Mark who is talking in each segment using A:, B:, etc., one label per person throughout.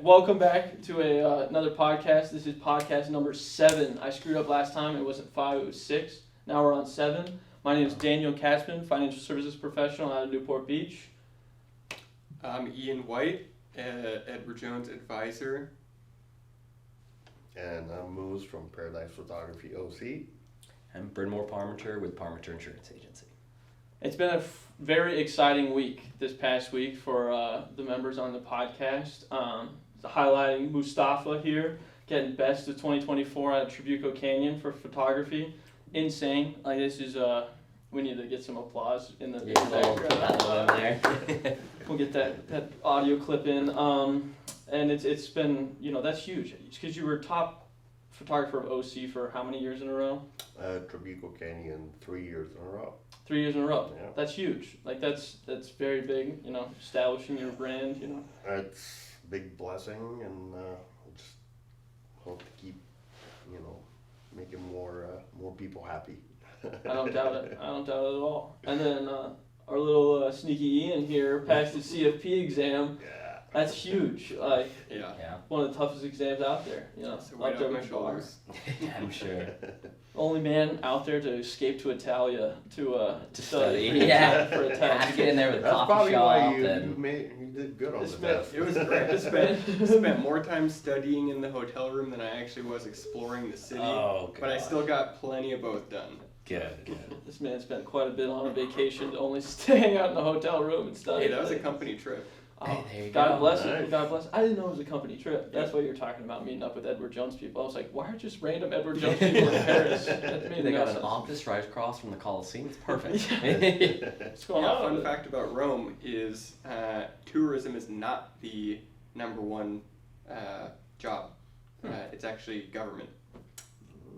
A: welcome back to another podcast. This is podcast number 7. I screwed up last time. It wasn't 5, it was 6. Now we're on 7. My name is Daniel Katzman, financial services professional out of Newport Beach.
B: I'm Ian White, Edward Jones advisor.
C: And I'm Moose from Paradise Photography OC.
D: I'm Bryn Parmenter with Parmenter Insurance Agency.
A: It's been a very exciting week this past week for the members on the podcast. Highlighting Moustafa here, getting best of 2024 at Trabuco Canyon for photography. Insane. Like this is we need to get some applause in the background. We'll get that audio clip in. And it's been, that's huge. Because you were top photographer of OC for how many years in a row?
C: Trabuco Canyon 3 years in a row.
A: 3 years in a row.
C: Yeah.
A: That's huge. Like that's very big. Establishing your brand.
C: It's a big blessing, and just hope to keep, making more people happy.
A: I don't doubt it. I don't doubt it at all. And then our little sneaky Ian here passed his CFP exam.
C: Yeah.
A: That's huge. Like
B: Yeah.
A: one of the toughest exams out there.
B: So right off my shoulders.
D: I'm sure.
A: Only man out there to escape to Italia to
D: study.
A: for
D: Yeah.
A: for a
D: Had
A: test.
D: to get in there with a
C: That's
D: coffee
C: probably
D: shop
C: why you
D: and
C: did good on
A: It's
C: the
A: been-
C: test.
B: It was great. I spent more time studying in the hotel room than I actually was exploring the city.
D: oh god.
B: But I still got plenty of both done.
D: Good.
A: This man spent quite a bit on a vacation, only staying out in the hotel room and studying.
B: Hey, that was a company trip.
A: Oh,
D: Hey, there you
A: God
D: go.
A: bless it.
C: Nice.
A: God bless. I didn't know it was a company trip. That's why you're talking about meeting up with Edward Jones people. I was like, why are just random Edward Jones people in Paris? That made
D: They
A: no
D: got an
A: sense.
D: office right across from the Coliseum. It's perfect.
A: What's going
B: Yeah,
A: on?
B: fun
A: with it?
B: fact about Rome is tourism is not the number one job. It's actually government.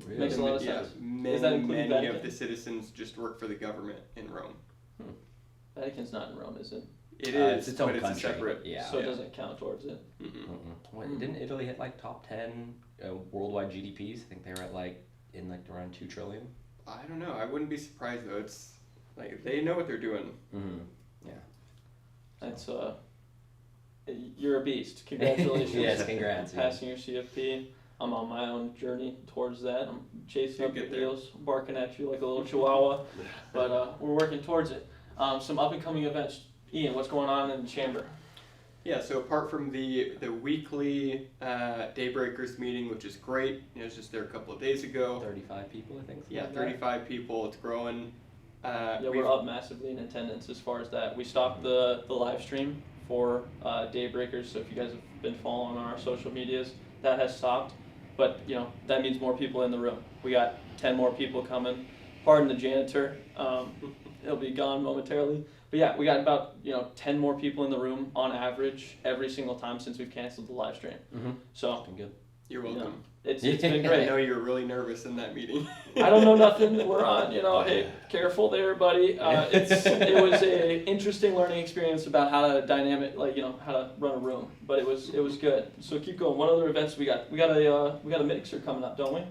D: Really?
A: Makes a lot of
B: Yeah,
A: sense.
B: many,
A: Is that including
B: many
A: Vatican?
B: of the citizens just work for the government in Rome.
A: Vatican's not in Rome, is it?
B: It
D: It's
B: is,
D: its own
B: but
D: country.
B: it's a separate.
D: Yeah.
A: So it doesn't count towards it.
B: Mm-mm.
D: What, didn't Italy hit like top 10 worldwide GDPs? I think they were at around 2 trillion.
B: I don't know. I wouldn't be surprised though. It's like they know what they're doing.
D: Mm-hmm.
A: That's you're a beast. Congratulations.
D: Yes, congrats. Yeah.
A: Passing your CFP. I'm on my own journey towards that. I'm chasing
B: You'll
A: up your
B: get there.
A: heels, barking at you like a little chihuahua, but we're working towards it. Some up and coming events. Ian, what's going on in the chamber?
B: Yeah. So apart from the weekly Daybreakers meeting, which is great, I was just there a couple of days ago.
D: 35 people, I think. something
B: Yeah,
D: like that.
B: 35 people. It's growing.
A: Yeah,
B: We've-
A: we're up massively in attendance as far as that. We stopped the live stream for Daybreakers, so if you guys have been following on our social medias, that has stopped. But, that means more people in the room. We got 10 more people coming. Pardon the janitor. He'll be gone momentarily. But yeah, we got about, 10 more people in the room on average every single time since we've canceled the live stream.
D: Mm-hmm.
A: So
D: Been good.
B: You're welcome.
A: it's been
B: I
A: great.
B: know you were really nervous in that meeting.
A: I don't know nothing. We're on, hey, careful there, buddy. It was a interesting learning experience about how to how to run a room, but it was good. So keep going. What other events we got? We got a mixer coming up, don't we?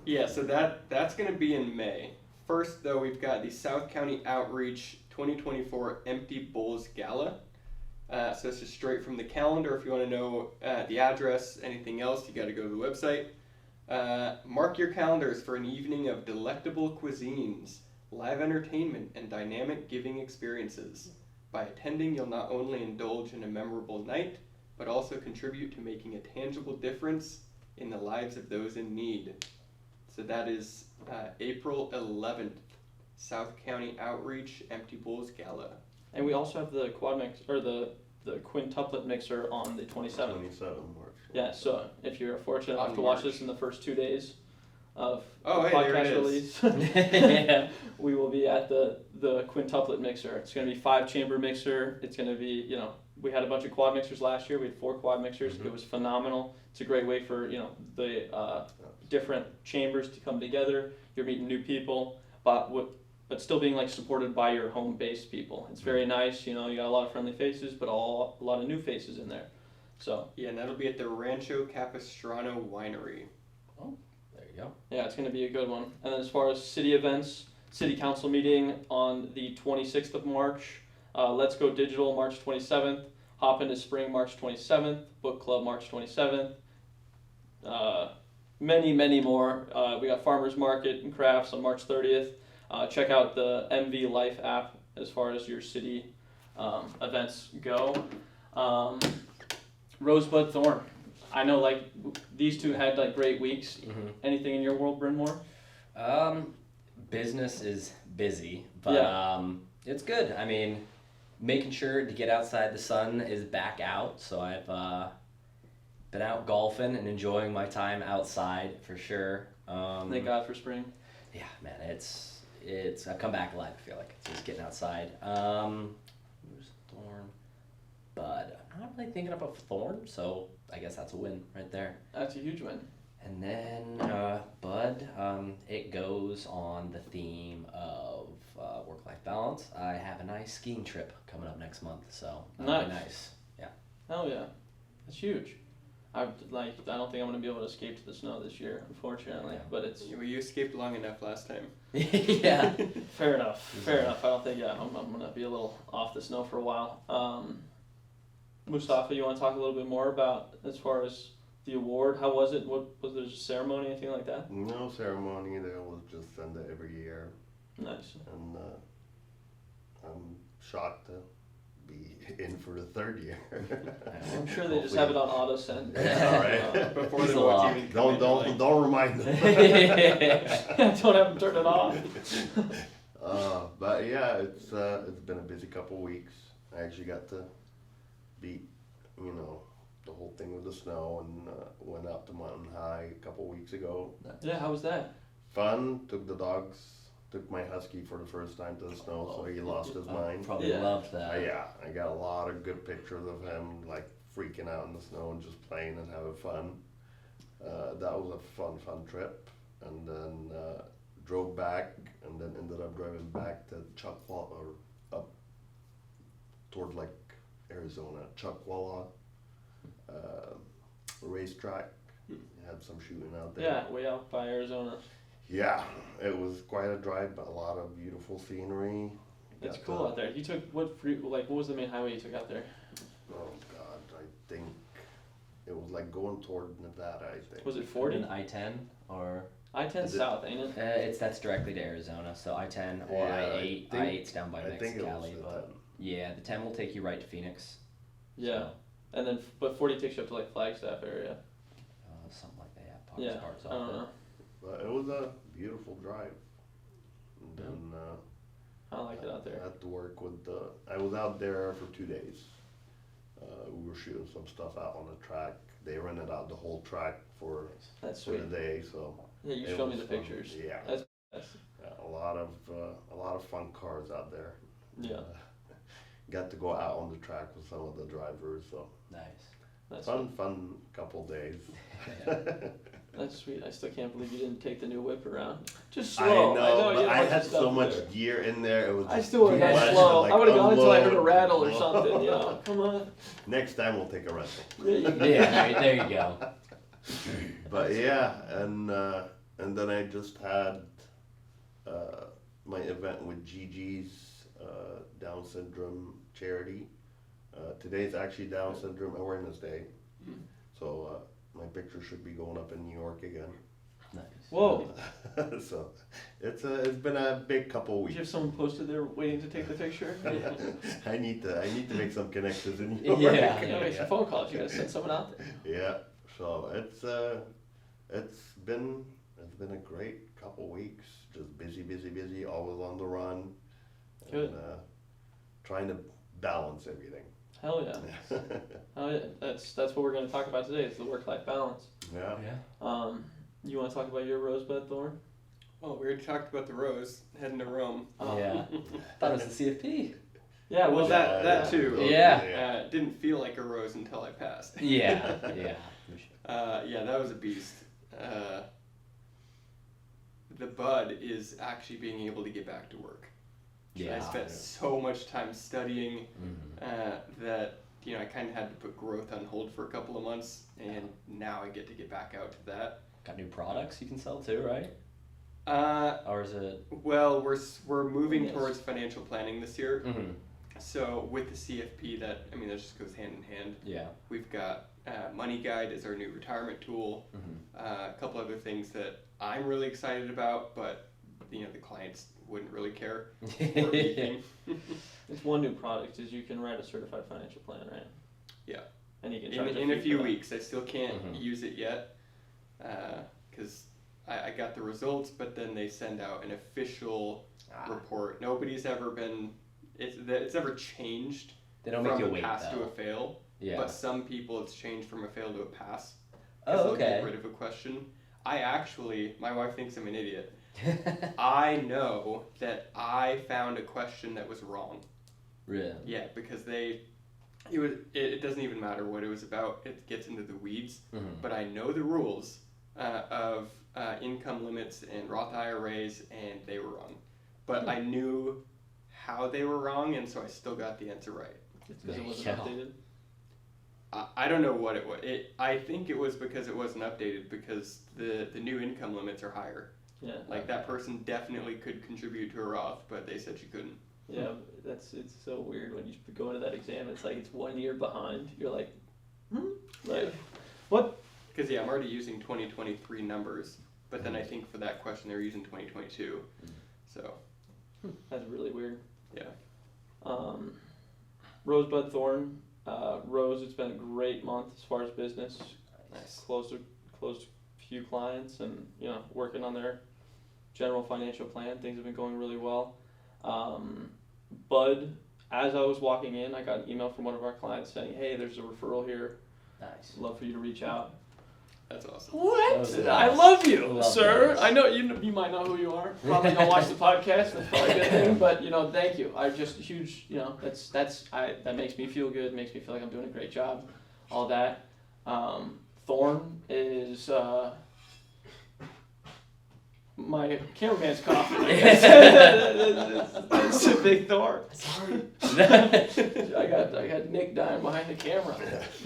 B: Yeah, so that's going to be in May. First, though, we've got the South County Outreach 2024 Empty Bowls Gala. So it's just straight from the calendar. If you want to know the address, anything else, you got to go to the website. Mark your calendars for an evening of delectable cuisines, live entertainment, and dynamic giving experiences. By attending, you'll not only indulge in a memorable night, but also contribute to making a tangible difference in the lives of those in need. So that is April 11th, South County Outreach Empty Bowls Gala.
A: And we also have the quad mix or the quintuplet mixer on the 27th.
C: 27 March.
A: Yeah, so if you're fortunate enough
B: On
A: to watch
B: March.
A: this in the first 2 days of
B: Oh,
A: the
B: hey, there
A: podcast
B: it is.
A: release, we will be at the quintuplet mixer. It's going to be 5-chamber mixer. It's going to be, we had a bunch of quad mixers last year. We had 4 quad mixers.
C: Mm-hmm.
A: It was phenomenal. It's a great way for, the different chambers to come together. You're meeting new people, but still being supported by your home-based people. It's very nice. You got a lot of friendly faces, but a lot of new faces in there. So
B: Yeah, and that'll be at the Rancho Capistrano Winery.
D: There you go.
A: yeah, it's going to be a good one. And then as far as city events, city council meeting on the 26th of March. Let's Go Digital, March 27th. Hop into Spring March 27th, Book Club March 27th. Many more. We got Farmers Market and Crafts on March 30th. Check out the MV Life app as far as your city events go. Rosebud Thorn. I know like these two had like great weeks.
D: Mm-hmm.
A: Anything in your world, Bryn Moore?
D: Business is busy, but
A: Yeah.
D: it's good. I mean, making sure to get outside, the sun is back out, so I've been out golfing and enjoying my time outside for sure.
A: Thank God for spring.
D: Yeah, man, it's I've come back alive. I feel like it's just getting outside. Who's Thorn? Bud. I'm not really thinking about Thorn, so I guess that's a win right there.
A: That's a huge win.
D: And then Bud, it goes on the theme of work-life balance. I have a nice skiing trip coming up next month, so that'll be nice. Yeah.
A: Hell yeah, that's huge. I don't think I'm gonna be able to escape to the snow this year, unfortunately.
D: Yeah.
A: But it's
B: Well, you escaped long enough last time.
D: Yeah.
A: fair enough. Fair enough. I don't think I'm gonna be a little off the snow for a while. Moustafa, you want to talk a little bit more about as far as the award? How was it? What was there a ceremony, anything like that?
C: No ceremony. They always just send it every year,
A: Nice.
C: and I'm shocked to be in for the third year.
A: I'm sure they just have it on auto send.
C: Yeah, all right.
B: Before
D: He's
B: the
D: a lot.
B: votes even come in, you're like,
C: Don't remind them.
A: Don't have them turn it off.
C: But yeah, it's been a busy couple weeks. I actually got to beat, the whole thing with the snow, and went out to Mountain High a couple weeks ago.
A: Yeah, how was that?
C: Fun. Took my husky for the first time to the snow, so he lost his mind.
D: Probably
A: Yeah.
D: loved that.
C: Yeah, I got a lot of good pictures of him like freaking out in the snow and just playing and having fun. That was a fun trip, and then drove back, and then ended up driving back to Chuckwalla, or up toward like Arizona, Chuckwalla racetrack. Had some shooting out there.
A: Yeah, way out by Arizona.
C: Yeah, it was quite a drive, but a lot of beautiful scenery.
A: It's
C: Got
A: cool out there. You took what was the main highway you took out there?
C: Oh God, I think it was like going toward Nevada. I think.
A: Was it 40?
D: An I-10 or
A: I-10
C: Is it-
A: south, ain't it?
D: that's directly to Arizona. So I-10 or
C: Yeah, I
D: I-8.
C: think-
D: I-8's down by
C: I think it was
D: Mexicali,
C: the
D: but
C: 10.
D: yeah, the 10 will take you right to Phoenix.
A: Yeah. And then, but 40 takes you up to like Flagstaff area.
D: Something like that. Yeah,
A: Yeah,
D: parts
A: I don't
D: off
A: know.
C: But it was a beautiful drive. And then
A: I like it out
C: I
A: there.
C: had to work with I was out there for 2 days. We were shooting some stuff out on the track. They rented out the whole track for
A: That's
C: the
A: sweet.
C: day, so
A: Yeah, you
C: it
A: showed me
C: was
A: the
C: fun.
A: pictures.
C: Yeah,
A: That's
C: a lot of fun cars out there.
A: yeah,
C: Got to go out on the track with some of the drivers, so
D: Nice.
A: that's
C: fun couple days.
A: That's sweet. I still can't believe you didn't take the new whip around. Just
C: I
A: slow.
C: know,
A: you
C: but
A: had a
C: I
A: bunch
C: had
A: of stuff
C: so
A: to
C: much
A: do.
C: gear in there. It was
A: I
C: just
A: still would
C: too
A: have
C: much
A: gone
C: to,
A: slow.
C: like,
A: I would have gone until I heard a
C: unload.
A: rattle or something. You know, come on.
C: Next time we'll take a rental.
A: Yeah, you-
D: Yeah, there you go.
C: But yeah, and then I just had my event with Gigi's Down syndrome charity. Today's actually Down syndrome awareness day, so my picture should be going up in New York again.
D: Nice.
A: Whoa!
C: So it's been a big couple
A: Did
C: weeks.
A: you have someone posted there waiting to take the picture?
C: I need to make some connections in New York.
D: Yeah.
A: You gotta make some phone calls. You gotta send someone out there.
C: Yeah, so it's been a great couple weeks. Just busy, always on the run.
A: Good.
C: And trying to balance everything.
A: Hell yeah! Oh yeah, that's what we're gonna talk about today. Is the work-life balance.
C: Yeah.
D: Yeah.
A: You want to talk about your rosebud thorn?
B: Well, we already talked about the rose heading to Rome.
A: Oh.
D: Yeah. Thought it was the CFP.
A: Yeah.
B: Well,
A: Was
B: that too.
D: Yeah.
B: Didn't feel like a rose until I passed.
D: Yeah. Yeah.
B: Yeah, that was a beast. The bud is actually being able to get back to work.
D: Yeah.
B: I spent so much time studying
D: Mhm.
B: that I kind of had to put growth on hold for a couple of months, and now I get to get back out to that.
D: Got new products you can sell too, right? Or is it?
B: Well, we're moving
A: Yes.
B: towards financial planning this year.
D: Mm-hmm.
B: So with the CFP, that just goes hand in hand.
D: Yeah.
B: We've got Money Guide is our new retirement tool. A couple other things that I'm really excited about, but the clients wouldn't really care.
A: It's one new product is you can write a certified financial plan, right?
B: Yeah.
A: And you can charge
B: in a few
A: for that.
B: weeks. I still can't use it yet because I got the results, but then they send out an official report. Nobody's ever been. It's never changed.
D: They don't
B: from
D: make you
B: a
D: wait
B: pass to
D: though.
B: a fail.
D: Yeah.
B: But some people it's changed from a fail to a pass.
D: Oh,
B: They'll
D: okay.
B: get rid of a question. My wife thinks I'm an idiot. I know that I found a question that was wrong.
D: Really?
B: Yeah, because it doesn't even matter what it was about. It gets into the weeds. But I know the rules of income limits and Roth IRAs, and they were wrong. But I knew how they were wrong, and so I still got the answer right.
A: It's because it wasn't
D: Yeah.
A: updated.
B: I don't know what it was. I think it was because it wasn't updated because the new income limits are higher.
A: Yeah.
B: Like that person definitely could contribute to a Roth, but they said she couldn't.
A: Yeah, it's so weird when you go into that exam. It's like it's 1 year behind. You're like, like what?
B: Because I'm already using 2023 numbers, but then I think for that question they're using 2022. So
A: That's really weird.
B: yeah.
A: Rosebud Thorn, Rose. It's been a great month as far as business.
B: Nice.
A: Closed a few clients, and working on their general financial plan. Things have been going really well. Bud, as I was walking in, I got an email from one of our clients saying, "Hey, there's a referral here.
D: Nice.
A: Love for you to reach out."
B: That's awesome.
A: What?
D: Those are
A: I
D: nice.
A: love you,
D: Love
A: sir.
D: those.
A: I know you might know who you are. Probably don't watch the podcast. That's probably a good thing. But thank you. I just huge. That makes me feel good. Makes me feel like I'm doing a great job. All that. Thorn is my cameraman's coughing. I guess. That's a big thorn.
D: Sorry.
A: I got Nick dying behind the camera.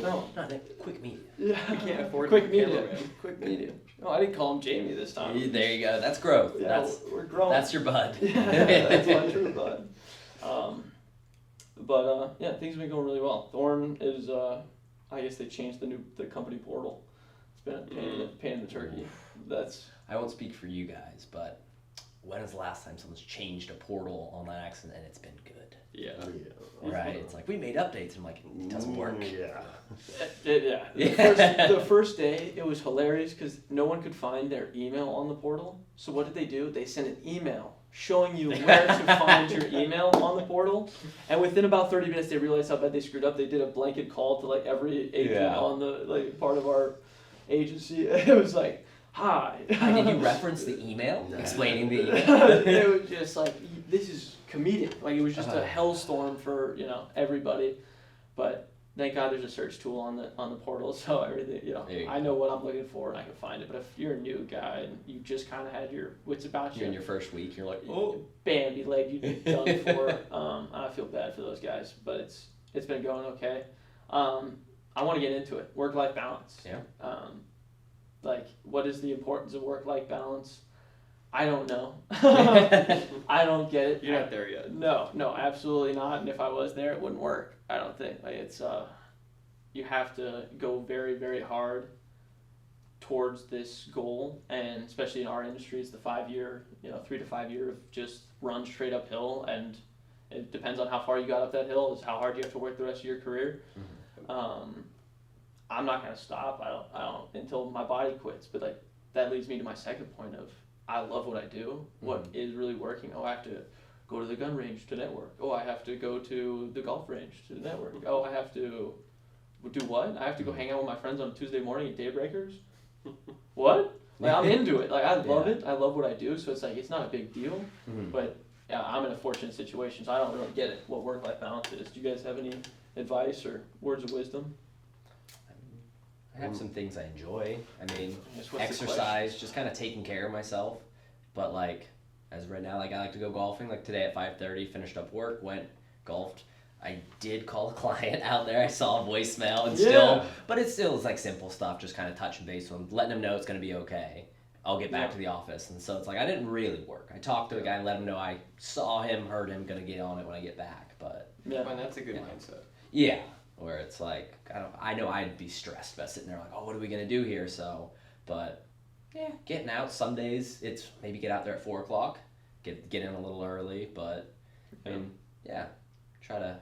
A: No.
D: No, quick media.
A: Yeah.
B: We can't afford
A: Quick
B: a
A: media.
B: cameraman.
A: Quick media. No, I didn't call him Jamie this time.
D: There you go. That's growth.
A: Yeah, we're growing.
D: That's your bud.
A: Yeah, that's my true bud. Things have been going really well. Thorn is, I guess they changed the company portal. It's been a pain in the turkey.
D: I won't speak for you guys, but when is the last time someone's changed a portal on that accident and it's been good?
B: Yeah.
D: Right? It's like, we made updates, and I'm like, it doesn't work.
C: Yeah.
A: The first day, it was hilarious because no one could find their email on the portal. So what did they do? They sent an email showing you where to find your email on the portal. And within about 30 minutes, they realized how bad they screwed up. They did a blanket call to every agent on the part of our agency. It was like, hi.
D: Did you reference the email?
C: Yeah.
D: Explaining the email?
A: It was just like, this is comedic. It was just a hellstorm for everybody. But thank God there's a search tool on the portal, so everything I know what I'm looking for and I can find it. But if you're a new guy and you just kind of had your wits about
D: You're in
A: you,
D: your first week, you're like,
A: Bambi leg, you'd be done for. I feel bad for those guys, but it's been going okay. I want to get into it. Work-life balance.
D: Yeah.
A: What is the importance of work-life balance? I don't know. I don't get it.
B: You're not there yet.
A: No, absolutely not. And if I was there, it wouldn't work. I don't think. It's you have to go very, very hard towards this goal, and especially in our industry, it's the 5-year, 3 to 5 year of just run straight uphill, and it depends on how far you got up that hill, is how hard you have to work the rest of your career. I'm not gonna stop. I don't until my body quits. But that leads me to my second point of I love what I do. What is really working? Oh, I have to go to the gun range to network. Oh, I have to go to the golf range to network. Oh, I have to do what? I have to go hang out with my friends on Tuesday morning at Daybreakers. What? I'm into it. I love it. I love what I do. So it's not a big deal. But yeah, I'm in a fortunate situation, so I don't really get it. What work-life balance is? Do you guys have any advice or words of wisdom?
D: I have some things I enjoy.
A: What's the
D: Exercise, just kind of taking care of myself. But as of right now, I like to go golfing. Today at 5:30, finished up work, golfed. I did call a client out there. I saw a voicemail and but it still is simple stuff, just kind of touching base with them, letting them know it's going to be okay. I'll get back to the office. And so it's like I didn't really work. I talked to the guy, let him know I saw him, heard him, gonna get on it when I get back. But
A: Yeah.
B: And that's a good mindset.
D: yeah, where it's like I know I'd be stressed about sitting there like, oh, what are we gonna do here? So, but yeah, getting out. Some days it's maybe get out there at 4:00, get in a little early. But I mean, yeah, try to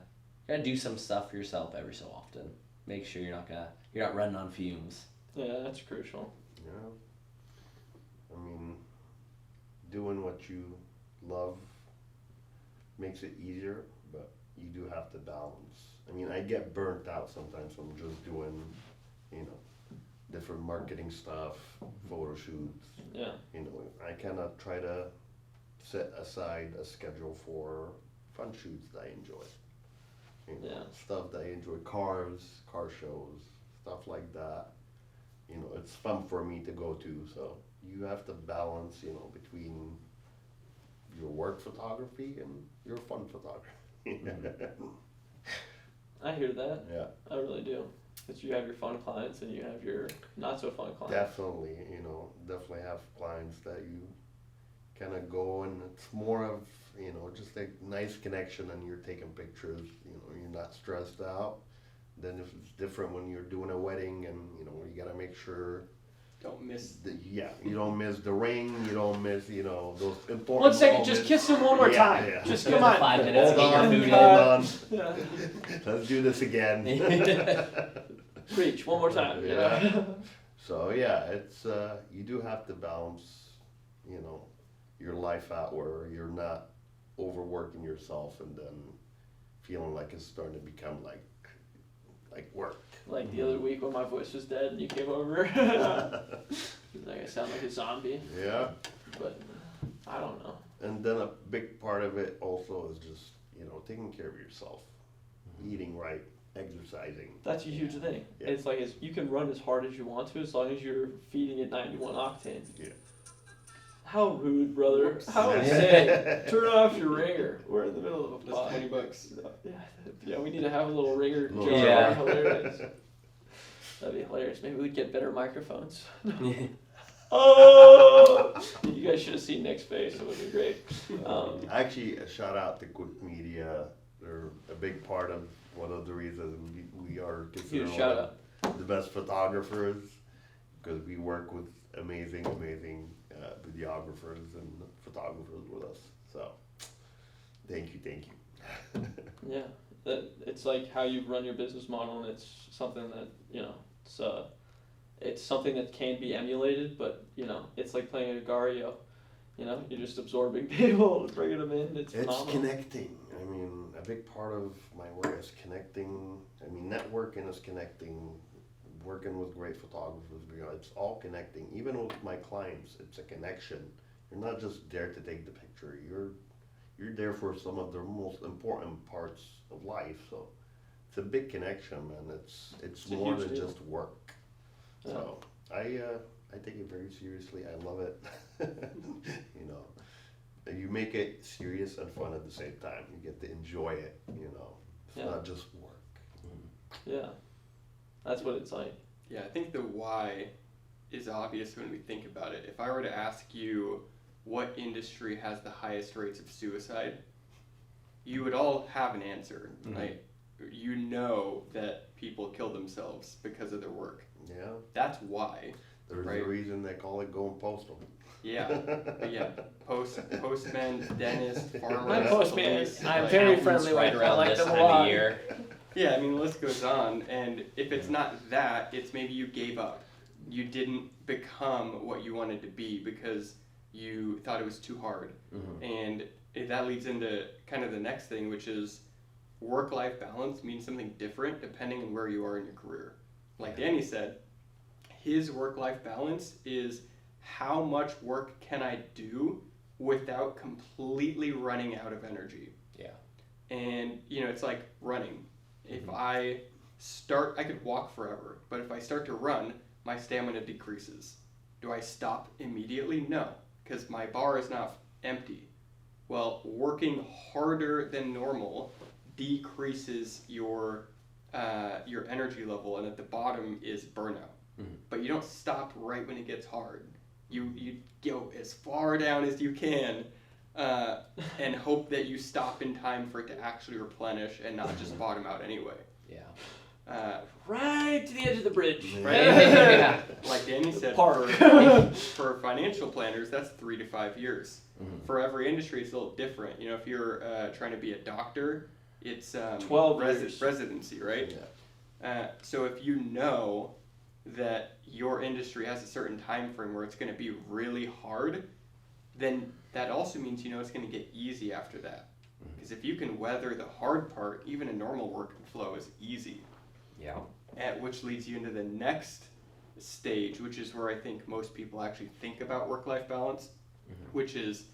D: do some stuff for yourself every so often. Make sure you're not running on fumes.
A: Yeah, that's crucial.
C: Yeah. I mean, doing what you love makes it easier, but you do have to balance. I mean, I get burnt out sometimes from just doing, different marketing stuff, photo shoots.
A: Yeah.
C: I cannot try to set aside a schedule for fun shoots that I enjoy. Stuff that I enjoy, cars, car shows, stuff like that. It's fun for me to go to, so you have to balance, between your work photography and your fun photography.
A: I hear that.
C: Yeah.
A: I really do. Because you have your fun clients and you have your not so fun clients.
C: Definitely, definitely have clients that you kind of go and it's more of, just a nice connection and you're taking pictures, you're not stressed out. Then if it's different when you're doing a wedding and, you gotta make sure.
B: Don't miss.
C: You don't miss the ring, you don't miss, those important
A: 1 second,
C: moments.
A: just kiss him one more time.
C: Yeah.
A: Just come on.
D: 5 minutes,
C: Hold
D: get
C: on,
D: your food
C: hold
D: in.
C: on.
A: Yeah.
C: Let's do this again.
A: Preach one more time.
C: Yeah. So yeah, it's you do have to balance, your life out where you're not overworking yourself and then feeling like it's starting to become like work.
A: Like the other week when my voice was dead and you came over. Like I sound like a zombie.
C: Yeah.
A: But I don't know.
C: And then a big part of it also is just, taking care of yourself, eating right, exercising.
A: That's a huge thing.
C: Yeah.
A: It's like you can run as hard as you want to as long as you're feeding it 91 octane.
C: Yeah.
A: How rude, brother.
B: Whoops.
A: How insane. Turn off your ringer. We're in the middle of a
B: That's
A: pod.
B: $20.
A: Yeah, we need to have a little ringer.
C: Little
A: joke.
D: Yeah.
A: Hilarious. That'd be hilarious. Maybe we'd get better microphones.
D: Yeah.
A: Oh! You guys should have seen Nick's face. It would be great.
C: Actually, a shout out to Quick Media. They're a big part of one of the reasons we are considered
A: Huge
C: one
A: shout
C: of the best photographers because we work with amazing videographers and photographers with us. So, thank you.
A: Yeah, it's like how you run your business model, and it's something that it's something that can be emulated, but it's like playing a Gario. You're just absorbing people, bringing them in. It's phenomenal.
C: It's connecting. I mean, a big part of my work is connecting. I mean, networking is connecting. Working with great photographers, it's all connecting. Even with my clients, it's a connection. You're not just there to take the picture. You're there for some of the most important parts of life. So it's a big connection, man. It's
A: a
C: more
A: huge
C: than
A: deal.
C: just work.
A: Yeah.
C: So I take it very seriously. I love it. You make it serious and fun at the same time. You get to enjoy it. It's
A: Yeah.
C: not just work.
A: Yeah, that's what it's like.
B: Yeah, I think the why is obvious when we think about it. If I were to ask you what industry has the highest rates of suicide, you would all have an answer, right? You know that people kill themselves because of their work.
C: Yeah.
B: That's why.
C: There's
B: Right.
C: a reason they call it going postal.
B: Yeah, but yeah, postmen, dentists, farmers,
A: My postman,
B: police,
A: I'm
B: like,
A: very
D: Accountants
A: friendly
D: right
A: with. I
D: around
A: like
D: this
A: them a
D: time of
A: lot.
D: year.
B: Yeah, I mean, the list goes on, and if it's not that, it's maybe you gave up. You didn't become what you wanted to be because you thought it was too hard. And that leads into kind of the next thing, which is work-life balance means something different depending on where you are in your career. Like Danny said, his work-life balance is how much work can I do without completely running out of energy.
D: Yeah.
B: And, it's like running. If I could walk forever, but if I start to run, my stamina decreases. Do I stop immediately? No, because my bar is not empty. Well, working harder than normal decreases your energy level, and at the bottom is burnout. But you don't stop right when it gets hard. you go as far down as you can, and hope that you stop in time for it to actually replenish and not just bottom out anyway.
D: Yeah.
A: Right to the edge of the bridge.
B: Right.
D: Yeah.
B: Like Danny said,
A: Park.
B: for financial planners, that's 3 to 5 years.
D: Mhm.
B: For every industry, it's a little different. You know, if you're trying to be a doctor, it's
A: 12 years.
B: residency, right?
C: Yeah.
B: So if you know that your industry has a certain time frame where it's going to be really hard, then that also means you know it's going to get easy after that. Because if you can weather the hard part, even a normal workflow is easy.
D: Yeah.
B: Which leads you into the next stage, which is where I think most people actually think about work-life balance, which is,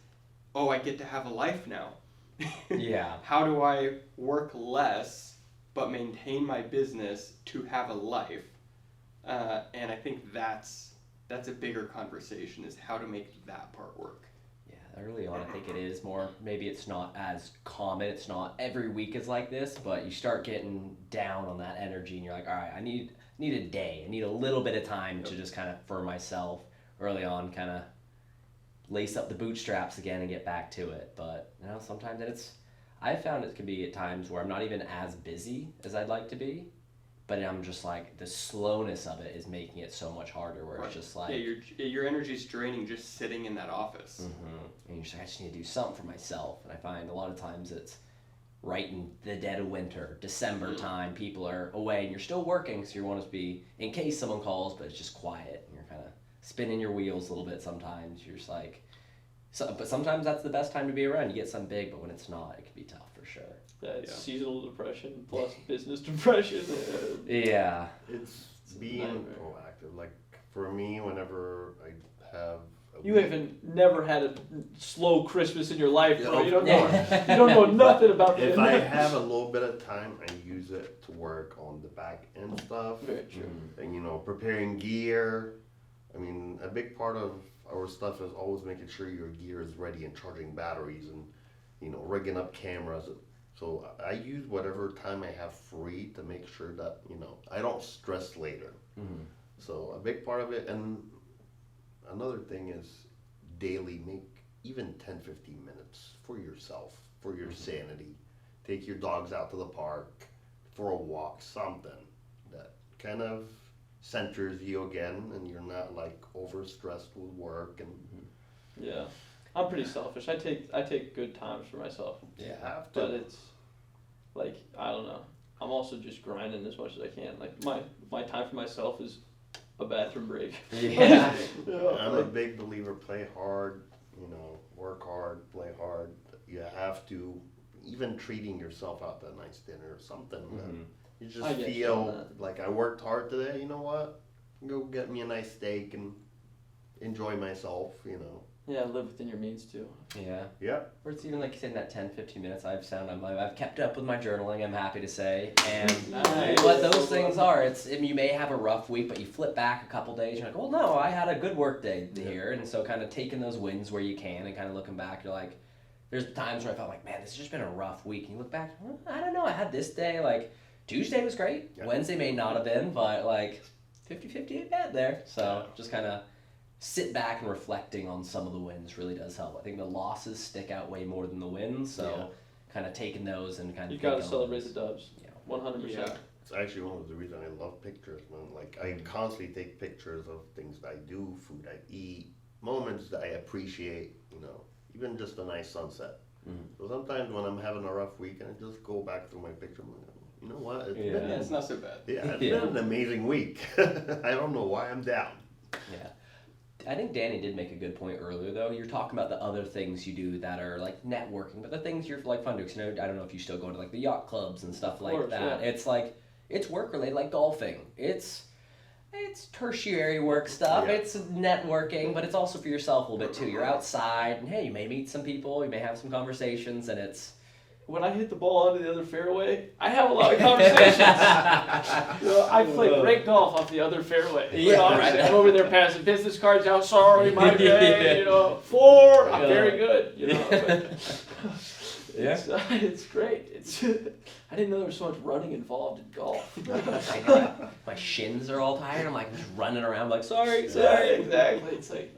B: oh, I get to have a life now.
D: Yeah.
B: How do I work less but maintain my business to have a life? And I think that's a bigger conversation, is how to make that part work.
D: Yeah, early on, I think it is more, maybe it's not as common, it's not every week is like this, but you start getting down on that energy and you're like, all right, I need a day, I need a little bit of time to just kind of, for myself, early on, kind of lace up the bootstraps again and get back to it. But, you know, sometimes I found it can be at times where I'm not even as busy as I'd like to be, but I'm just like, the slowness of it is making it so much harder, where it's just like...
B: Yeah, your energy's draining just sitting in that office.
D: And you're just like, I just need to do something for myself. And I find a lot of times it's right in the dead of winter, December time, people are away and you're still working, so you want to be, in case someone calls, but it's just quiet. And you're kind of spinning your wheels a little bit sometimes. You're just like... but sometimes that's the best time to be around. You get something big, but when it's not, it can be tough for sure.
A: Yeah, it's seasonal depression plus business depression.
D: Yeah.
C: It's being
A: Nightmare.
C: proactive. Like for me, whenever I have
A: You haven't never had a slow Christmas in your life, bro.
C: Yeah.
A: You don't know. You don't know nothing about
C: if
A: the
C: I have a little bit of time, I use it to work on the back end stuff.
A: Very true.
C: And preparing gear. I mean, a big part of our stuff is always making sure your gear is ready and charging batteries and rigging up cameras. So I use whatever time I have free to make sure that I don't stress later. So a big part of it, and another thing is daily make even 10-15 minutes for yourself, for your sanity. Take your dogs out to the park for a walk, something that kind of centers you again, and you're not like overstressed with work. And
A: Yeah, I'm pretty selfish. I take good times for myself.
C: you have to.
A: But it's like, I don't know. I'm also just grinding as much as I can. Like my time for myself is a bathroom break.
D: Yeah.
C: I'm a big believer, play hard, work hard, play hard. You have to, even treating yourself out to a nice dinner or something. You just
A: I get you
C: feel
A: on that.
C: like I worked hard today, you know what? Go get me a nice steak and enjoy myself,
A: Yeah, live within your means too.
D: Yeah.
C: Yeah.
D: Or it's even like you said, in that 10-15 minutes I've kept up with my journaling, I'm happy to say. And
A: Nice.
D: what those things are, you may have a rough week, but you flip back a couple days, you're like, well, no, I had a good work day here. And so kind of taking those wins where you can and kind of looking back, you're like, there's times where I felt like, man, this has just been a rough week. And you look back, well, I don't know, I had this day, like, Tuesday was great.
C: Yeah.
D: Wednesday may not have been, but like 50-50 ain't bad there. So just kind of sit back and reflecting on some of the wins really does help. I think the losses stick out way more than the wins. So kind of taking those and kind of
A: You gotta celebrate the dubs.
D: Yeah.
A: 100%.
B: Yeah.
C: It's actually one of the reasons I love pictures, man. Like, I constantly take pictures of things that I do, food I eat, moments that I appreciate, even just a nice sunset. So sometimes when I'm having a rough week, I just go back through my picture and I'm like, you know what? It's
B: Yeah, it's not so bad.
C: it's been an amazing week. I don't know why I'm down.
D: Yeah. I think Danny did make a good point earlier, though. You're talking about the other things you do that are like networking, but the things you're like fun to do. I don't know if you still go to like the yacht clubs and stuff like
A: course,
D: that.
A: yeah.
D: It's like, it's work related, like golfing. It's tertiary work stuff.
C: Yeah.
D: It's networking, but it's also for yourself a little bit too. You're outside, and hey, you may meet some people, you may have some conversations, and it's...
A: When I hit the ball onto the other fairway, I have a lot of conversations. I play great golf off the other fairway.
D: Yeah,
A: I'm over there passing business cards out. Sorry, my day. 4. I'm very good. But it's great. I didn't know there was so much running involved in golf.
D: I know, my shins are all tired. I'm like just running around, like sorry.
A: Yeah, exactly. It's like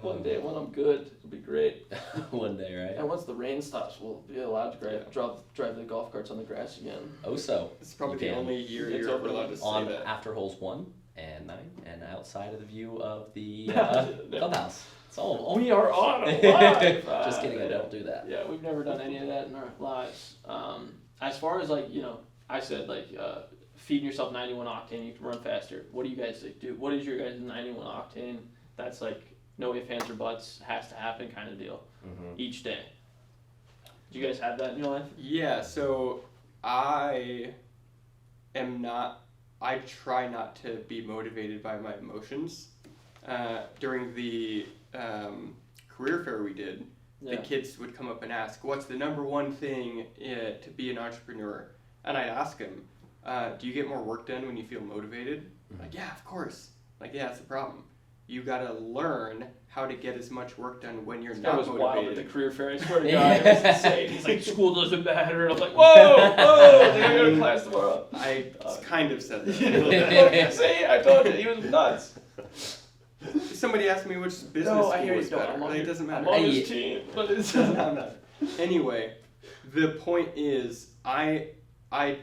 A: One day when I'm good, it'll be great.
D: One day, right?
A: And once the rain stops, we'll be allowed to drive the golf carts on the grass again.
D: Oh, so.
B: This is probably
D: You
B: the
D: can.
B: only year
A: It's
B: you're
A: over
B: allowed to say
D: On
B: that.
D: after holes 1 and 9 and outside of the view of the
A: Yeah.
D: clubhouse. It's all.
A: We are on a live.
D: Just kidding, I don't do that.
A: Yeah, we've never done any of that in our lives. As far as like, I said like feeding yourself 91 octane, you can run faster. What do you guys like, do? What is your guys' 91 octane? That's like no ifs, ands, or buts, has to happen kind of deal each day. Do you guys have that in your life?
B: Yeah, so I try not to be motivated by my emotions. During the career fair we did, the kids would come up and ask, what's the number one thing to be an entrepreneur? And I'd ask them, do you get more work done when you feel motivated? Like, yeah, of course. Like, yeah, that's the problem. You gotta learn how to get as much work done when you're
A: That
B: not
A: was wild at the
B: motivated.
A: career fair. I swear to God, it was insane. He's like, school doesn't matter. And I'm like, whoa, I gotta go to class tomorrow.
B: I kind of said that.
A: See, I told you, he was nuts.
B: Somebody asked me which business
A: No, I
B: school
A: hear
B: was
A: you. No,
B: better.
A: I'm on
B: It
A: your-
B: doesn't
A: I'm
B: matter.
A: on
D: Hey.
A: his team, but it's
B: Doesn't matter. Anyway, the point is, I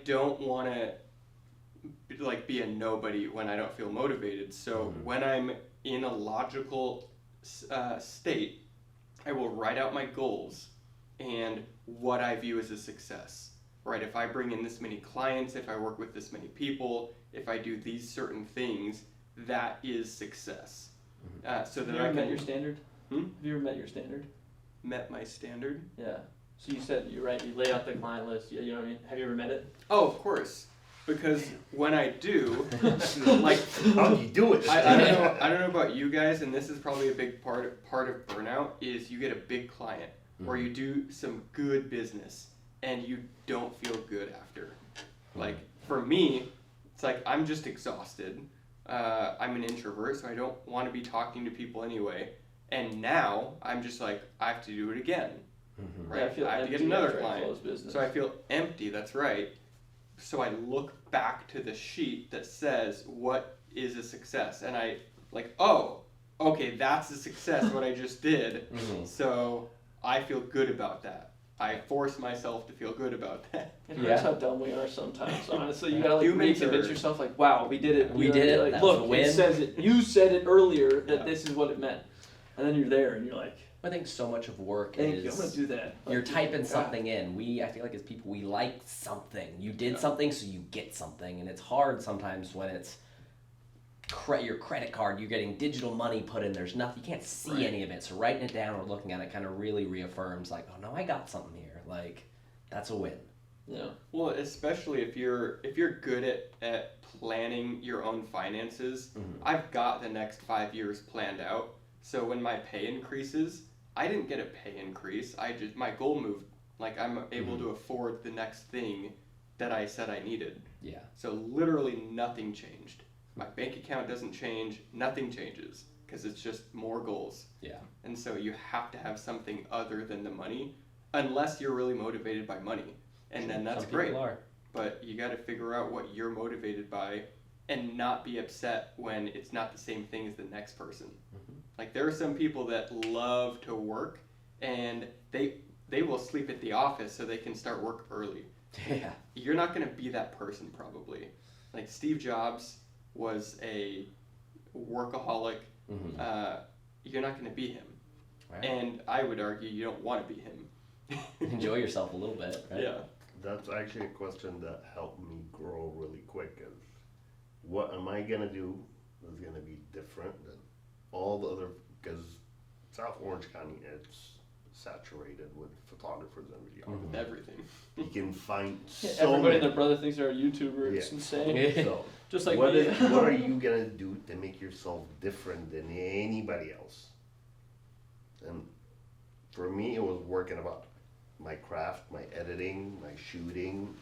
B: don't want to like be a nobody when I don't feel motivated. So when I'm in a logical state, I will write out my goals and what I view as a success. Right? If I bring in this many clients, if I work with this many people, if I do these certain things, that is success. So
A: Have
B: that
A: you
B: I
A: ever met
B: can
A: your standard?
B: Hmm?
A: Have you ever met your standard?
B: met my standard.
A: Yeah. So you said, you're right, you lay out the client list, you know what I mean? Have you ever met it?
B: Oh, of course. Because when I do, like,
C: How do you do it?
B: I don't know about you guys, and this is probably a big part of burnout, is you get a big client or you do some good business and you don't feel good after. Like, for me, it's like I'm just exhausted. I'm an introvert, so I don't want to be talking to people anyway. And now I'm just like, I have to do it again. Right?
A: Yeah, I feel
B: have to get
A: empty
B: another
A: after I
B: client.
A: close business.
B: So I feel empty, that's right. So I look back to the sheet that says what is a success, and I like, oh, okay, that's a success what I just did. So I feel good about that. I force myself to feel good about that.
A: It hurts
D: Yeah.
A: how dumb we are sometimes. Honestly, you gotta like
B: Humans
A: reconvince
B: are-
A: yourself. Like, wow, we did it.
D: We
A: You know,
D: did it.
A: Like,
D: That was
A: look,
D: a win.
A: it says it. You said it earlier that
B: Yeah.
A: this is what it meant, and then you're there and you're like,
D: I think so much of work
A: thank you. I'm
D: is
A: gonna do that.
D: you're
A: Like,
D: typing
A: God.
D: something in. I feel like as people, we like something. You did something, so you get something, and it's hard sometimes when it's your credit card. You're getting digital money put in. There's nothing. You can't see
B: Right.
D: any of it. So writing it down or looking at it kind of really reaffirms, like, oh no, I got something here. Like, that's a win.
A: Yeah.
B: Well, especially if you're good at planning your own finances. I've got the next 5 years planned out. So when my pay increases, I didn't get a pay increase. My goal moved. Like, I'm able to afford the next thing that I said I needed.
D: Yeah.
B: So literally nothing changed. My bank account doesn't change. Nothing changes because it's just more goals.
D: Yeah.
B: And so you have to have something other than the money, unless you're really motivated by money. And then that's
D: Some
B: great.
D: people are.
B: But you got to figure out what you're motivated by and not be upset when it's not the same thing as the next person. Like, there are some people that love to work and they will sleep at the office so they can start work early.
D: Yeah.
B: You're not going to be that person probably. Like, Steve Jobs was a workaholic. You're not going to be him.
D: Right.
B: And I would argue you don't want to be him.
D: Enjoy yourself a little bit, right?
B: Yeah.
C: That's actually a question that helped me grow really quick. Is what am I gonna do that's gonna be different than all the other? Because South Orange County, it's saturated with photographers and videographers.
B: Everything.
C: You can find
A: Yeah,
C: so
A: everybody
C: many.
A: and their brother thinks they're a YouTuber. It's
C: Yeah.
A: insane.
C: So,
A: Just like
C: what
A: me.
C: what are you gonna do to make yourself different than anybody else? And for me, it was working about my craft, my editing, my shooting,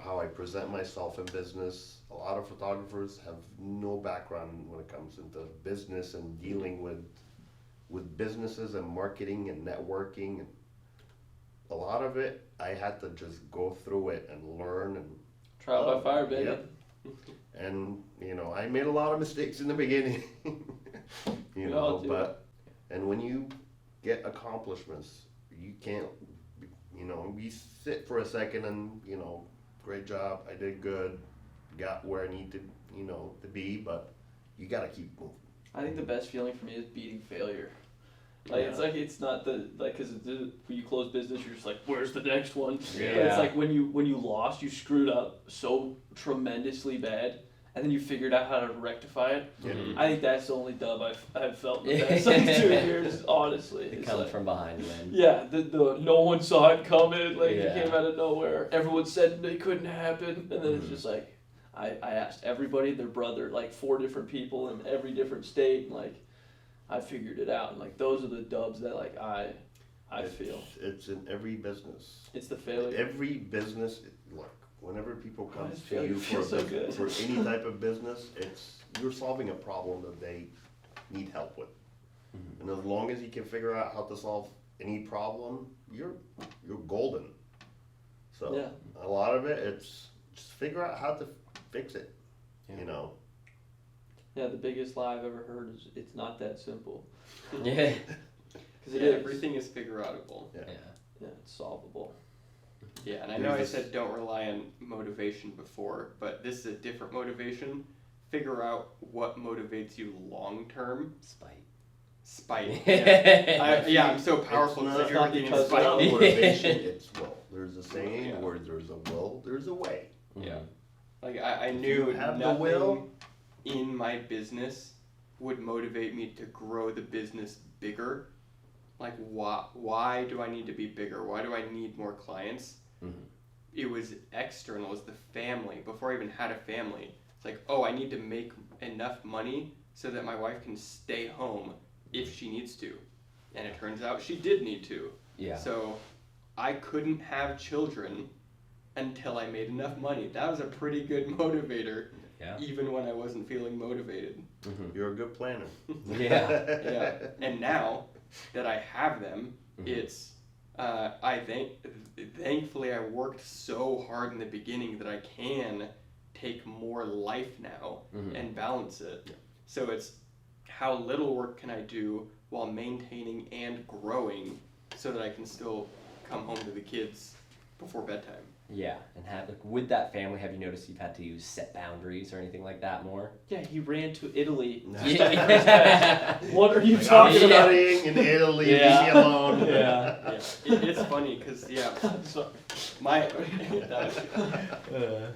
C: how I present myself in business. A lot of photographers have no background when it comes into business and dealing with businesses and marketing and networking. And a lot of it, I had to just go through it and learn and
A: Trial by fire, baby.
C: Yep. And I made a lot of mistakes in the beginning,
A: We all do.
C: but And when you get accomplishments, you can't, we sit for a second and, great job, I did good, got where I need to, to be, but you gotta keep moving.
A: I think the best feeling for me is beating failure. Like it's not because when you close business, you're just like, where's the next one?
D: Yeah.
A: But it's like when you lost, you screwed up so tremendously bad, and then you figured out how to rectify it.
C: Mhm.
A: I think that's the only dub I've felt in the past like 2 years, honestly.
D: It
A: It's
D: comes
A: like,
D: from behind, man.
A: yeah, the no one saw it coming, like
D: Yeah.
A: it came out of nowhere. Everyone said it couldn't happen, and then it's just like I asked everybody, their brother, like 4 different people in every different state, and like I figured it out, and like those are the dubs that like I feel.
C: It's in every business.
A: It's the failure.
C: Every business, look, whenever people come
A: this
C: to
A: failure
C: you for,
A: feels so good.
C: for any type of business, you're solving a problem that they need help with. And as long as you can figure out how to solve any problem, you're golden. So
A: Yeah.
C: a lot of it's just figure out how to fix it.
D: Yeah.
A: Yeah, the biggest lie I've ever heard is it's not that simple.
D: Yeah.
A: Because it is.
B: Everything is figure-outable.
D: Yeah.
A: Yeah, it's solvable.
B: Yeah, and I know I said don't rely on motivation before, but this is a different motivation. Figure out what motivates you long-term. Spite. Yeah. I'm so powerful
C: It's
B: because
C: not
B: everything is
C: because
B: spite.
C: of motivation, it's will. There's a saying
B: Yeah.
C: where there's a will, there's a way.
B: Yeah. Like I
C: If
B: knew
C: you have the
B: nothing
C: will,
B: in my business would motivate me to grow the business bigger. Like why do I need to be bigger? Why do I need more clients? It was external, it was the family. Before I even had a family, it's like, oh, I need to make enough money so that my wife can stay home if she needs to. And it turns out she did need to.
D: Yeah.
B: So I couldn't have children until I made enough money. That was a pretty good motivator,
D: Yeah.
B: even when I wasn't feeling motivated.
C: you're a good planner.
D: Yeah.
B: Yeah. And now that I have them, it's thankfully I worked so hard in the beginning that I can take more life now and balance it. So it's how little work can I do while maintaining and growing so that I can still come home to the kids before bedtime.
D: Yeah, and with that family, have you noticed you've had to set boundaries or anything like that more?
A: Yeah, he ran to Italy.
D: Yeah.
A: What are you
C: I'm
A: talking about?
C: studying in Italy,
D: Yeah.
C: leave me alone.
D: Yeah.
B: It's funny because
A: Sorry.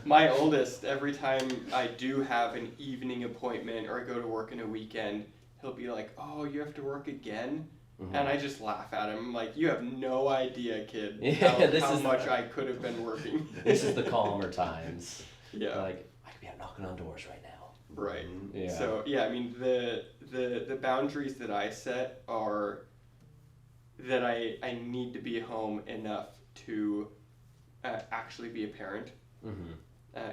B: my oldest, every time I do have an evening appointment or I go to work in a weekend, he'll be like, "Oh, you have to work again?" And I just laugh at him. I'm like, "You have no idea, kid, how much I could have been working."
D: This is the calmer times.
B: Yeah.
D: Like, I could be out knocking on doors right now.
B: Right.
D: Yeah.
B: So yeah, I mean the boundaries that I set are that I need to be home enough to actually be a parent.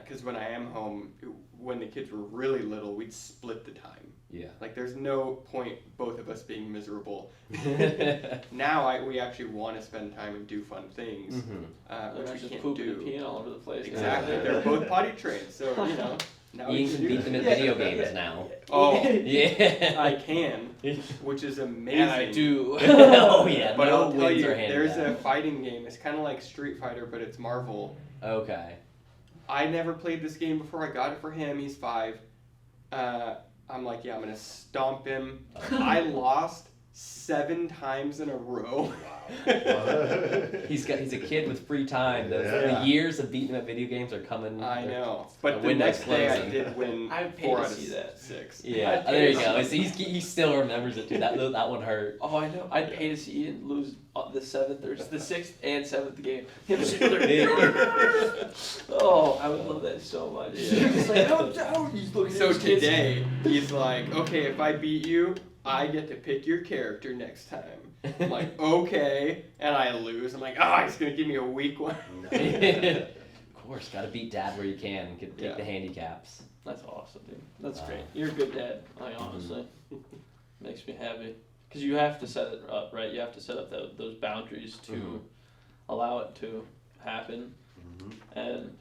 B: Because when I am home, when the kids were really little, we'd split the time.
D: Yeah.
B: Like there's no point both of us being miserable. Now we actually want to spend time and do fun things, which we
A: just
B: can't
A: pooping
B: do.
A: and peeing all over the place.
B: Exactly. They're both potty trained, so now we
D: You
B: can
D: can
B: do
D: beat
B: that.
D: them at video games now.
B: Oh,
D: Yeah.
B: I can, which is amazing.
A: And I do.
D: Oh yeah.
B: But
D: no
B: I'll tell
D: wins
B: you,
D: are handed
B: there's
D: down.
B: a fighting game. It's kind of like Street Fighter, but it's Marvel.
D: Okay.
B: I never played this game before. I got it for him. He's 5. I'm like, yeah, I'm gonna stomp him. I lost 7 times in a row.
D: He's a kid with free time.
C: Yeah.
D: The years of beating him at video games are coming.
B: I know.
D: A
B: But the
D: window's
B: next day I
D: closing.
B: did win
A: I would pay
B: 4
A: to
B: out of
A: see that.
B: 6.
D: Yeah,
A: I'd
D: there you
A: pay
D: go.
A: to
D: See, he still remembers it too. That one hurt.
A: Oh, I know. I'd pay to see Ian lose the 7th or the 6th and 7th game. Him Oh, I would love that so much.
B: Yeah.
A: Just like, how he's looking
B: So
A: at his kids.
B: today, he's like, okay, if I beat you, I get to pick your character next time. I'm like, okay, and I lose. I'm like, he's gonna give me a weak one.
D: Of course, gotta beat dad where you can. Take
B: Yeah.
D: the handicaps.
A: That's awesome, dude. That's great. You're a good dad. Honestly, makes me happy. Because you have to set it up, right? You have to set up those boundaries to allow it to happen. And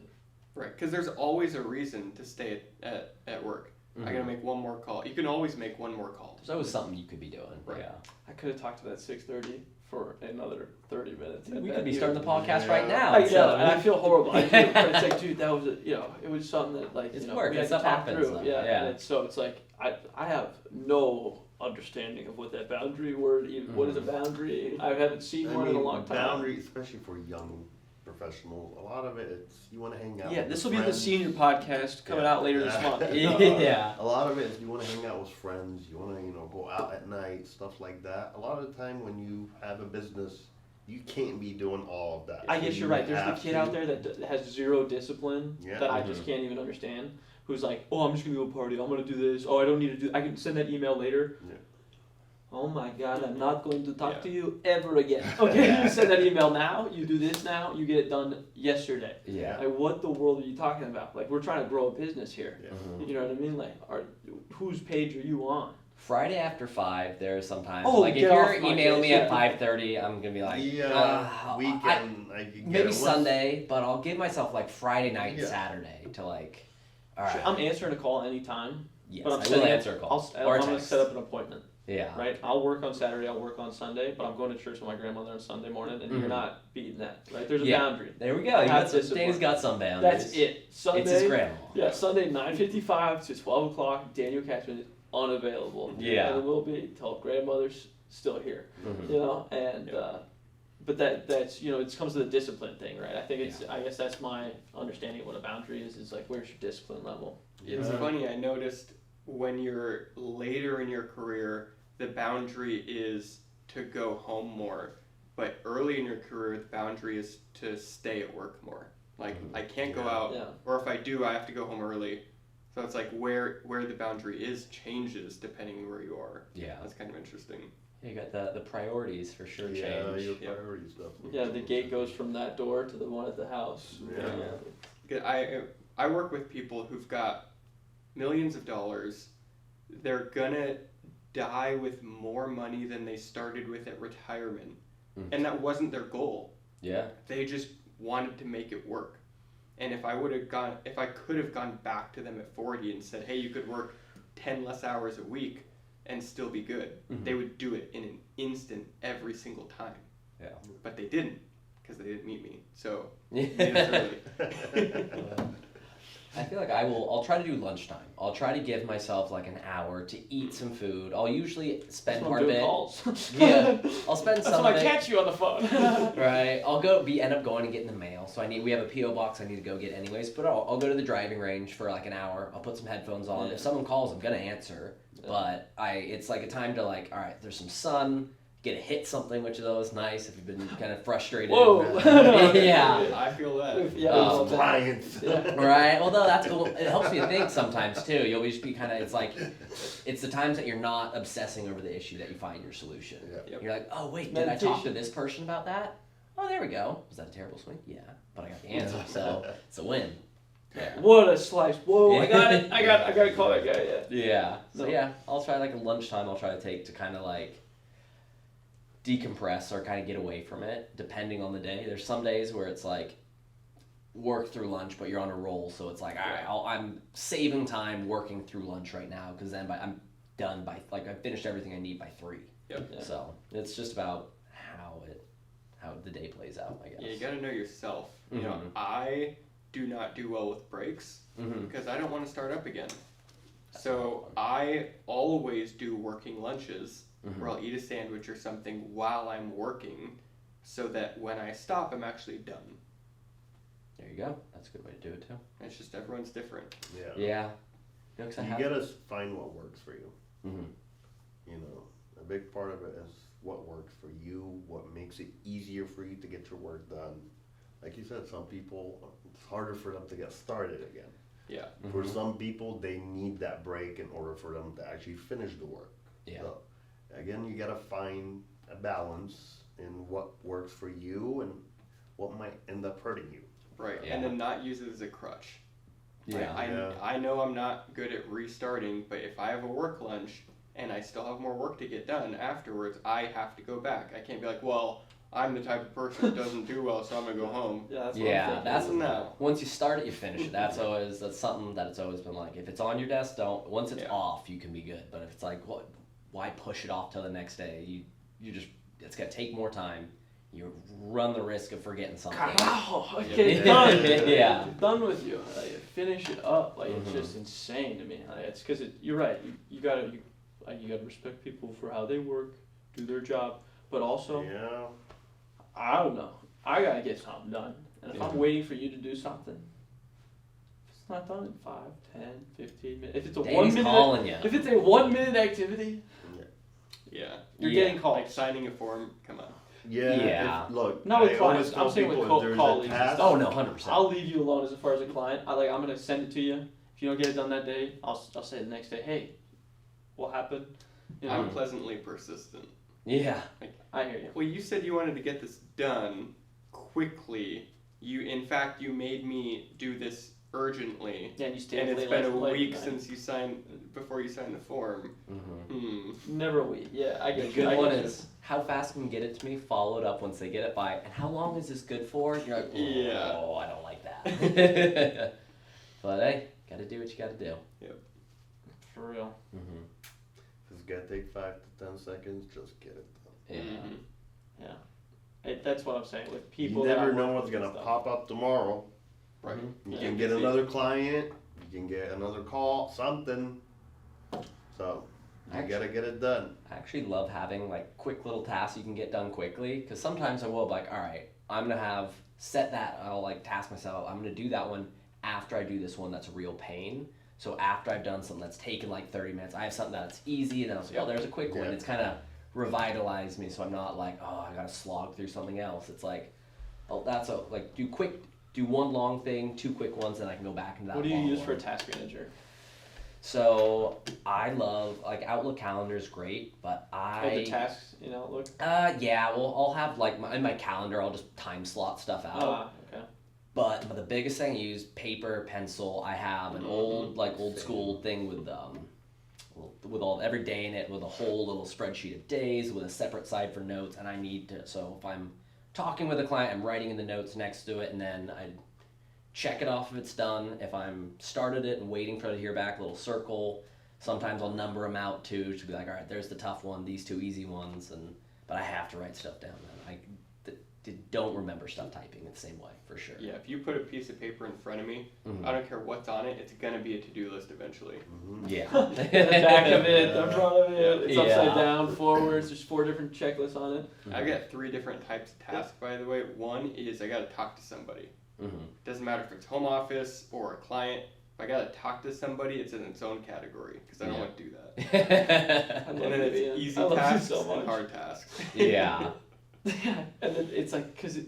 B: Right, because there's always a reason to stay at work. I gotta make one more call. You can always make one more call.
D: There's always something you could be doing.
B: Right.
D: Yeah.
A: I could have talked to that 6:30 for another 30 minutes.
D: We
A: and
D: could
A: then
D: be
A: you-
D: starting the podcast right now.
A: I know,
D: so-
A: and I feel horrible. I do, but it's like, dude, that was it was something that like
D: It's
A: you know,
D: work,
A: we had
D: and
A: to
D: stuff
A: talk
D: happens,
A: through.
D: though.
A: Yeah,
D: Yeah.
A: and so it's like I have no understanding of what that boundary word even. What is a boundary? I haven't seen one in a long time.
C: Boundary, especially for young professionals, a lot of it, it's you want to hang out.
A: Yeah,
C: with
A: this will be the
C: friends.
A: senior podcast coming
C: Yeah.
A: out later this month.
D: Yeah.
C: A lot of it is you want to hang out with friends. You want to go out at night, stuff like that. A lot of the time when you have a business, you can't be doing all of that.
A: I
C: So
A: guess
C: you
A: you're right. There's the
C: have
A: kid
C: to-
A: out there that has zero discipline
C: Yeah.
A: that I just can't even understand. Who's like, oh, I'm just gonna go party. I'm gonna do this. Oh, I don't need to do. I can send that email later.
C: Yeah.
A: Oh my God, I'm not going to talk
B: Yeah.
A: to you ever again. Okay, you send that email now. You do this now. You get it done yesterday.
D: Yeah.
A: Like, what the world are you talking about? Like, we're trying to grow a business here.
C: Yeah.
D: Mhm.
A: You know what I mean? Like, whose page are you on?
D: Friday after 5, there's sometimes
A: Oh,
D: like if
A: get
D: you're
A: off my
D: emailing me
A: case,
D: at
A: yeah.
D: 5:30, I'm gonna be like,
C: Weekend, I could get
D: maybe
C: it once.
D: Sunday, but I'll give myself like Friday night, and
C: Yeah.
D: Saturday to like. All right.
A: I'm answering a call anytime,
D: yes,
A: but I'm
D: I will
A: setting
D: answer a call
A: I'm
D: or a
A: gonna
D: text.
A: set up an appointment.
D: Yeah.
A: Right? I'll work on Saturday, I'll work on Sunday, but I'm going to church with my grandmother on Sunday morning, and you're
D: Mhm.
A: not beating that, right? There's a
D: Yeah.
A: boundary.
D: There we go.
A: I
D: You
A: have
D: got some,
A: discipline.
D: Danny's got some boundaries.
A: That's it. Sunday.
D: It's his grandma.
A: Yeah, Sunday 9:55 to 12 o'clock. Daniel Katzman is unavailable.
D: Yeah.
A: And it will be till grandmother's still here.
D: Mhm.
A: You know, and
B: Yeah.
A: but that's it comes to the discipline thing, right? I think I guess that's my understanding of what a boundary is like where's your discipline level?
B: It's funny, I noticed when you're later in your career, the boundary is to go home more. But early in your career, the boundary is to stay at work more. Like, I can't go out,
A: Yeah.
B: or if I do, I have to go home early. So it's like where the boundary is changes depending where you are.
D: Yeah.
B: That's kind of interesting.
D: You got the priorities for sure
C: Yeah,
D: change.
C: your
B: Yeah.
C: priorities definitely.
A: Yeah, the gate goes from that door to the one at the house.
C: Yeah.
B: Good. I work with people who've got millions of dollars. They're gonna die with more money than they started with at retirement,
D: Mm.
B: and that wasn't their goal.
D: Yeah.
B: They just wanted to make it work. And if I could have gone back to them at 40 and said, hey, you could work 10 less hours a week and still be good,
D: Mhm.
B: they would do it in an instant every single time.
D: Yeah.
B: But they didn't, because they didn't meet me. So
D: Yeah.
B: meet us early.
D: I feel like I'll try to do lunchtime. I'll try to give myself like an hour to eat some food. I'll usually spend
A: That's
D: part of
A: doing
D: it.
A: calls.
D: Yeah. I'll spend
A: That's
D: some
A: when
D: of
A: I
D: it.
A: catch you on the phone.
D: Right. I'll end up going and getting the mail. So we have a PO box I need to go get anyways. But I'll go to the driving range for like an hour. I'll put some headphones on.
A: Yeah.
D: If someone calls, I'm gonna answer.
A: Yeah.
D: But it's like a time to like, all right, there's some sun. Get to hit something, which is always nice if you've been kind of frustrated.
A: Whoa.
D: Yeah.
B: I feel that.
A: Yeah.
D: Oh,
C: Clients.
A: Yeah.
D: Right. Although that's cool. It helps you think sometimes too. You'll just be kind of. It's like, it's the times that you're not obsessing over the issue that you find your solution.
C: Yeah.
B: Yep.
D: You're like, oh wait, did I talk to
A: Meditation.
D: this person about that? Oh, there we go. Was that a terrible swing? Yeah, but I got the answer, so it's a win. Yeah.
A: What a slice! Whoa! I
D: Yeah.
A: got it! I got to call that guy. Yeah.
D: Yeah. So
A: No.
D: yeah, I'll try like a lunchtime. I'll try to take to kind of like decompress or kind of get away from it, depending on the day. There's some days where it's like work through lunch, but you're on a roll, so it's like, all right, I'm saving time working through lunch right now because then I'm done by like I finished everything I need by 3.
B: Yep.
A: Yeah.
D: So it's just about how the day plays out, I guess.
B: Yeah, you gotta know yourself. You know,
D: Mhm.
B: I do not do well with breaks
D: Mm-hmm.
B: because I don't want to start up again.
D: That's
B: So
D: not fun.
B: I always do working lunches
D: Mhm.
B: where I'll eat a sandwich or something while I'm working so that when I stop, I'm actually done.
D: There you go. That's a good way to do it too.
B: It's just everyone's different.
C: Yeah.
D: Yeah. You know, 'cause I
C: You
D: have.
C: gotta find what works for you.
D: Mhm.
C: You know, a big part of it is what works for you, what makes it easier for you to get your work done. Like you said, some people, it's harder for them to get started again.
B: Yeah.
C: For
D: Mhm.
C: some people, they need that break in order for them to actually finish the work.
D: Yeah.
C: So, again, you gotta find a balance in what works for you and what might end up hurting you.
B: Right.
D: Yeah.
B: And then not use it as a crutch.
D: Yeah.
B: I know I'm not good at restarting, but if I have a work lunch and I still have more work to get done afterwards, I have to go back. I can't be like, well, I'm the type of person that doesn't do well, so I'm gonna go home.
A: Yeah, that's
D: Yeah, that's
B: No.
D: once you start it, you finish it. That's something that it's always been like. If it's on your desk, don't. Once it's
B: Yeah.
D: off, you can be good. But if it's like, what? Why push it off till the next day? You just it's gonna take more time. You run the risk of forgetting something.
A: Wow,
B: Yeah.
A: okay, done.
D: Yeah.
A: I'm done with you. Like, finish it up. Like it's
D: Mhm.
A: just insane to me. Like, it's because you're right. You gotta respect people for how they work, do their job, but also
C: Yeah.
A: I don't know. I gotta get something done, and if
D: Yeah.
A: I'm waiting for you to do something, if it's not done in 5, 10, 15 minutes, if it's a
D: Danny's
A: 1 minute,
D: calling you.
A: if it's a 1 minute activity,
B: Yeah.
A: you're
D: Yeah.
A: getting calls.
B: Like signing a form, come on.
C: Yeah.
D: Yeah.
C: Look,
A: Not with
C: I
A: clients,
C: always
A: I'm
C: tell
A: saying with
C: people if there's a
A: colleagues and
C: task,
A: stuff.
D: Oh no, 100%.
A: I'll leave you alone as far as a client. I'm gonna send it to you. If you don't get it done that day, I'll say the next day, hey, what happened? You know,
B: I'm pleasantly persistent.
D: Yeah.
A: I hear you.
B: Well, you said you wanted to get this done quickly. In fact, you made me do this urgently.
A: Yeah, and you stay
B: And it's
A: late
B: been a
A: late
B: week
A: night.
B: since before you signed the form.
D: Mm-hmm.
A: Never a week. Yeah, I
D: The
A: get
D: good
A: I
D: one
A: get
D: is how fast can you get it to me? Followed up once they get it by, and how long is this good for? You're like,
B: Yeah.
D: oh, I don't like that. But hey, gotta do what you gotta do.
A: for real.
D: Mm-hmm.
C: If it's gonna take 5 to 10 seconds, just get it done.
D: Yeah.
B: Mhm.
A: That's what I'm saying with people.
C: You
A: that
C: never
A: I
C: know
A: work
C: what's
A: with and
C: gonna
A: stuff.
C: pop up tomorrow.
B: Right.
D: Mhm.
C: You
B: Yeah,
C: can get
B: see.
C: another client, you can get another call, something. So, you
D: Actu-
C: gotta get it done.
D: I actually love having like quick little tasks you can get done quickly because sometimes I will be like, all right, I'm gonna have set that. I'll like task myself. I'm gonna do that one after I do this one that's a real pain. So after I've done something that's taken like 30 minutes, I have something that's easy, and then I was like, oh, there's a quick one.
C: Yeah.
D: It's kind of revitalized me, so I'm not like, oh, I gotta slog through something else. It's like, oh, that's a like do one long thing, 2 quick ones, and I can go back into that.
A: What do you
D: long
A: use for a
D: one.
A: task manager?
D: So I love like Outlook calendar is great, but
A: Oh, the tasks in Outlook.
D: yeah, well, I'll have like in my calendar, I'll just time slot stuff out.
A: Okay.
D: But the biggest thing I use paper, pencil. I have an old school thing with all every day in it with a whole little spreadsheet of days with a separate side for notes, and I need to. So if I'm talking with a client, I'm writing in the notes next to it, and then I check it off if it's done. If I'm started it and waiting for it to hear back, a little circle. Sometimes I'll number them out too to be like, all right, there's the tough one, these 2 easy ones, but I have to write stuff down. Man. Don't remember stuff typing it the same way for sure.
B: Yeah, if you put a piece of paper in front of me,
D: Mhm.
B: I don't care what's on it, it's gonna be a to-do list eventually.
D: Yeah.
A: The back of it, the front of it, it's
D: Yeah.
A: upside down, forwards. There's 4 different checklists on it.
B: I've got 3 different types of tasks, by the way. One is I gotta talk to somebody.
D: Mm-hmm.
B: Doesn't matter if it's home office or a client. If I gotta talk to somebody, it's in its own category because I don't
D: Yeah.
B: want to do that.
A: I
B: And
A: love
B: then
A: you,
B: it's
A: Ian.
B: easy
A: I love you
B: tasks
A: so much.
B: and hard tasks.
D: Yeah.
A: Yeah, and then it's like because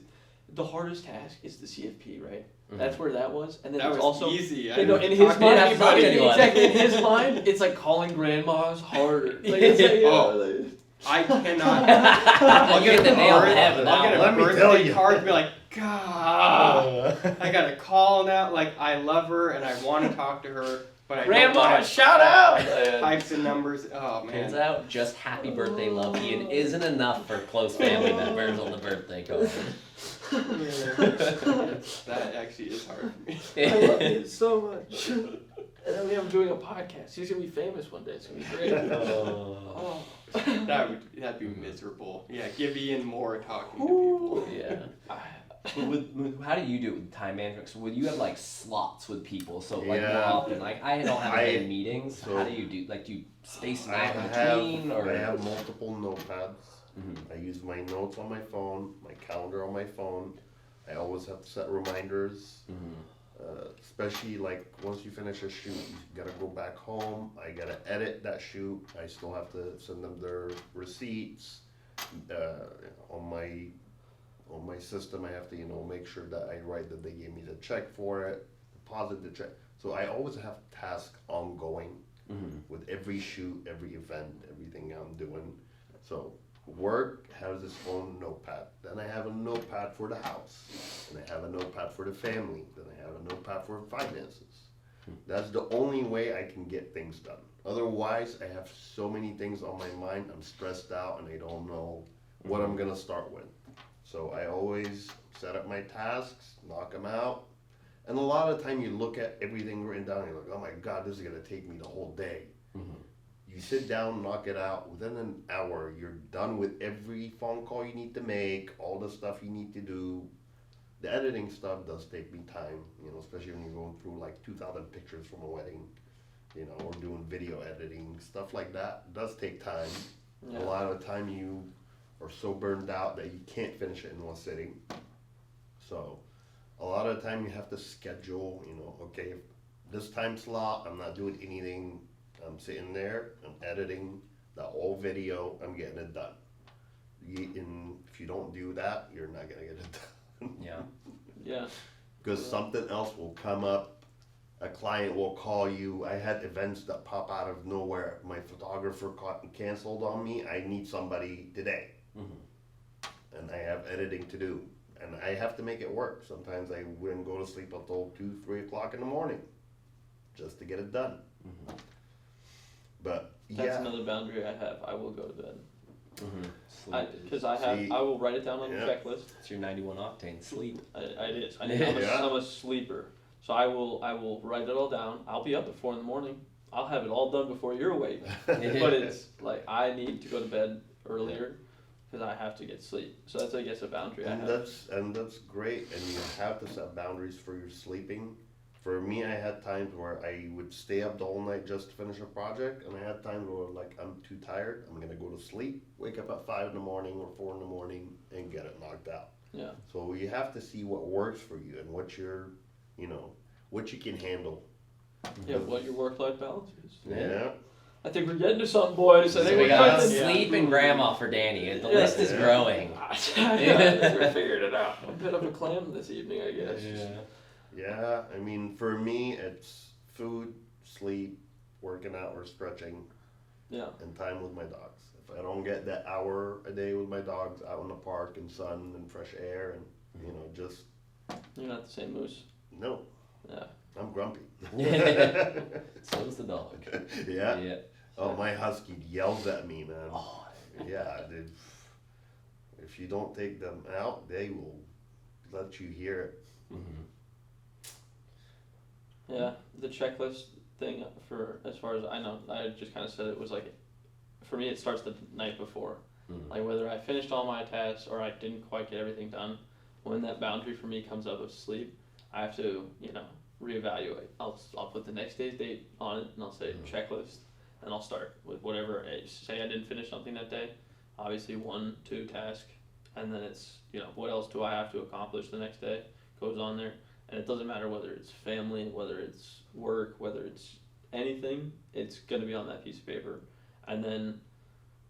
A: the hardest task is the CFP, right?
D: Mhm.
A: That's where that was, and then
B: That
A: it's
B: was
A: also
B: easy. I
A: you know,
B: didn't
A: in
B: talk
A: his
B: to
A: mind,
B: anybody.
D: anyone.
A: exactly in his mind, it's like calling grandma's harder. Like, it's like, you know, like,
B: I cannot.
D: I'll get the nail on the head with
B: I'll
D: that
B: get a
C: Let me
B: birthday
C: tell you.
B: card and be like, God, I gotta call now. Like, I love her and I want to talk to her, but I don't
A: Grandma,
B: want
A: shout out!
B: types and numbers. Oh
D: Turns
B: man.
D: out, just happy birthday, love Ian isn't enough for close family members on the birthday card.
B: That actually is hard for me.
A: I love you so much. And then I'm doing a podcast. He's gonna be famous one day. It's gonna be great. Oh.
B: That'd be miserable. Yeah, give Ian more talking to people.
D: Yeah. With how do you do it with time management? So would you have like slots with people? So like more
C: Yeah.
D: often, like I don't have any meetings.
C: so-
D: How do you do? Like do you space them
C: I
D: out in
C: have,
D: between, or?
C: I have multiple notepads.
D: Mhm.
C: I use my notes on my phone, my calendar on my phone. I always have to set reminders,
D: Mhm.
C: especially like once you finish a shoot, you gotta go back home. I gotta edit that shoot. I still have to send them their receipts. On my system, I have to make sure that I write that they gave me the check for it, deposit the check. So I always have tasks ongoing
D: Mhm.
C: with every shoot, every event, everything I'm doing. So work has its own notepad. Then I have a notepad for the house. And I have a notepad for the family. Then I have a notepad for finances. That's the only way I can get things done. Otherwise, I have so many things on my mind. I'm stressed out and I don't know what I'm gonna start with. So I always set up my tasks, knock them out. And a lot of the time you look at everything written down and you're like, oh my God, this is gonna take me the whole day. You sit down, knock it out, within an hour, you're done with every phone call you need to make, all the stuff you need to do. The editing stuff does take me time, you know, especially when you're going through like 2,000 pictures from a wedding, you know, or doing video editing, stuff like that does take time.
A: Yeah.
C: A lot of the time you are so burned out that you can't finish it in one sitting. So a lot of the time you have to schedule, you know, okay, this time slot, I'm not doing anything. I'm sitting there, I'm editing the whole video, I'm getting it done. If you don't do that, you're not gonna get it done.
D: Yeah.
A: Yeah.
C: Because something else will come up, a client will call you. I had events that pop out of nowhere. My photographer canceled on me. I need somebody today. And I have editing to do. And I have to make it work. Sometimes I wouldn't go to sleep until 2, 3 o'clock in the morning just to get it done. But
A: That's
C: yeah,
A: another boundary I have. I will go to bed. Because
C: See,
A: I will write it down on
C: yeah.
A: the checklist.
D: It's your 91 octane sleep.
A: I'm
C: Yeah.
A: a sleeper, so I will write it all down. I'll be up at 4 a.m. I'll have it all done before you're awake. But it's like I need to go to bed earlier because I have to get sleep. So that's, I guess, a boundary I
C: and
A: have.
C: that's great. And you have to set boundaries for your sleeping. For me, I had times where I would stay up the whole night just to finish a project, and I had times where like I'm too tired, I'm gonna go to sleep, wake up at 5 in the morning or 4 in the morning, and get it knocked out.
A: Yeah.
C: So you have to see what works for you and what you're, you know, what you can handle.
A: Yeah, what your work-life balance is.
C: Yeah.
A: I think we're getting to something, boys. I
D: So
A: think
D: we
A: we're
D: got
A: cooking.
D: sleep and grandma for Danny. The
A: Yeah.
D: list is growing.
A: Yeah, we're figuring it out. A bit of a clam this evening, I guess.
C: Yeah, I mean, for me, it's food, sleep, working out or stretching,
A: Yeah.
C: and time with my dogs. If I don't get that hour a day with my dogs out in the park and sun and fresh air and, you know, just,
A: You're not the same moose.
C: no,
A: Yeah.
C: I'm grumpy.
D: So is the dog.
C: Yeah. Oh, my husky yells at me, man.
D: Oh.
C: Yeah, dude. If you don't take them out, they will let you hear it.
A: Yeah, the checklist thing for as far as I know, I just kind of said it was like, for me it starts the night before. Like whether I finished all my tasks or I didn't quite get everything done, when that boundary for me comes up of sleep, I have to, you know, reevaluate. I'll put the next day's date on it and I'll say checklist, and I'll start with whatever. Say I didn't finish something that day, obviously 1, 2 task, and then it's, you know, what else do I have to accomplish the next day, goes on there. And it doesn't matter whether it's family, whether it's work, whether it's anything, it's going to be on that piece of paper. And then,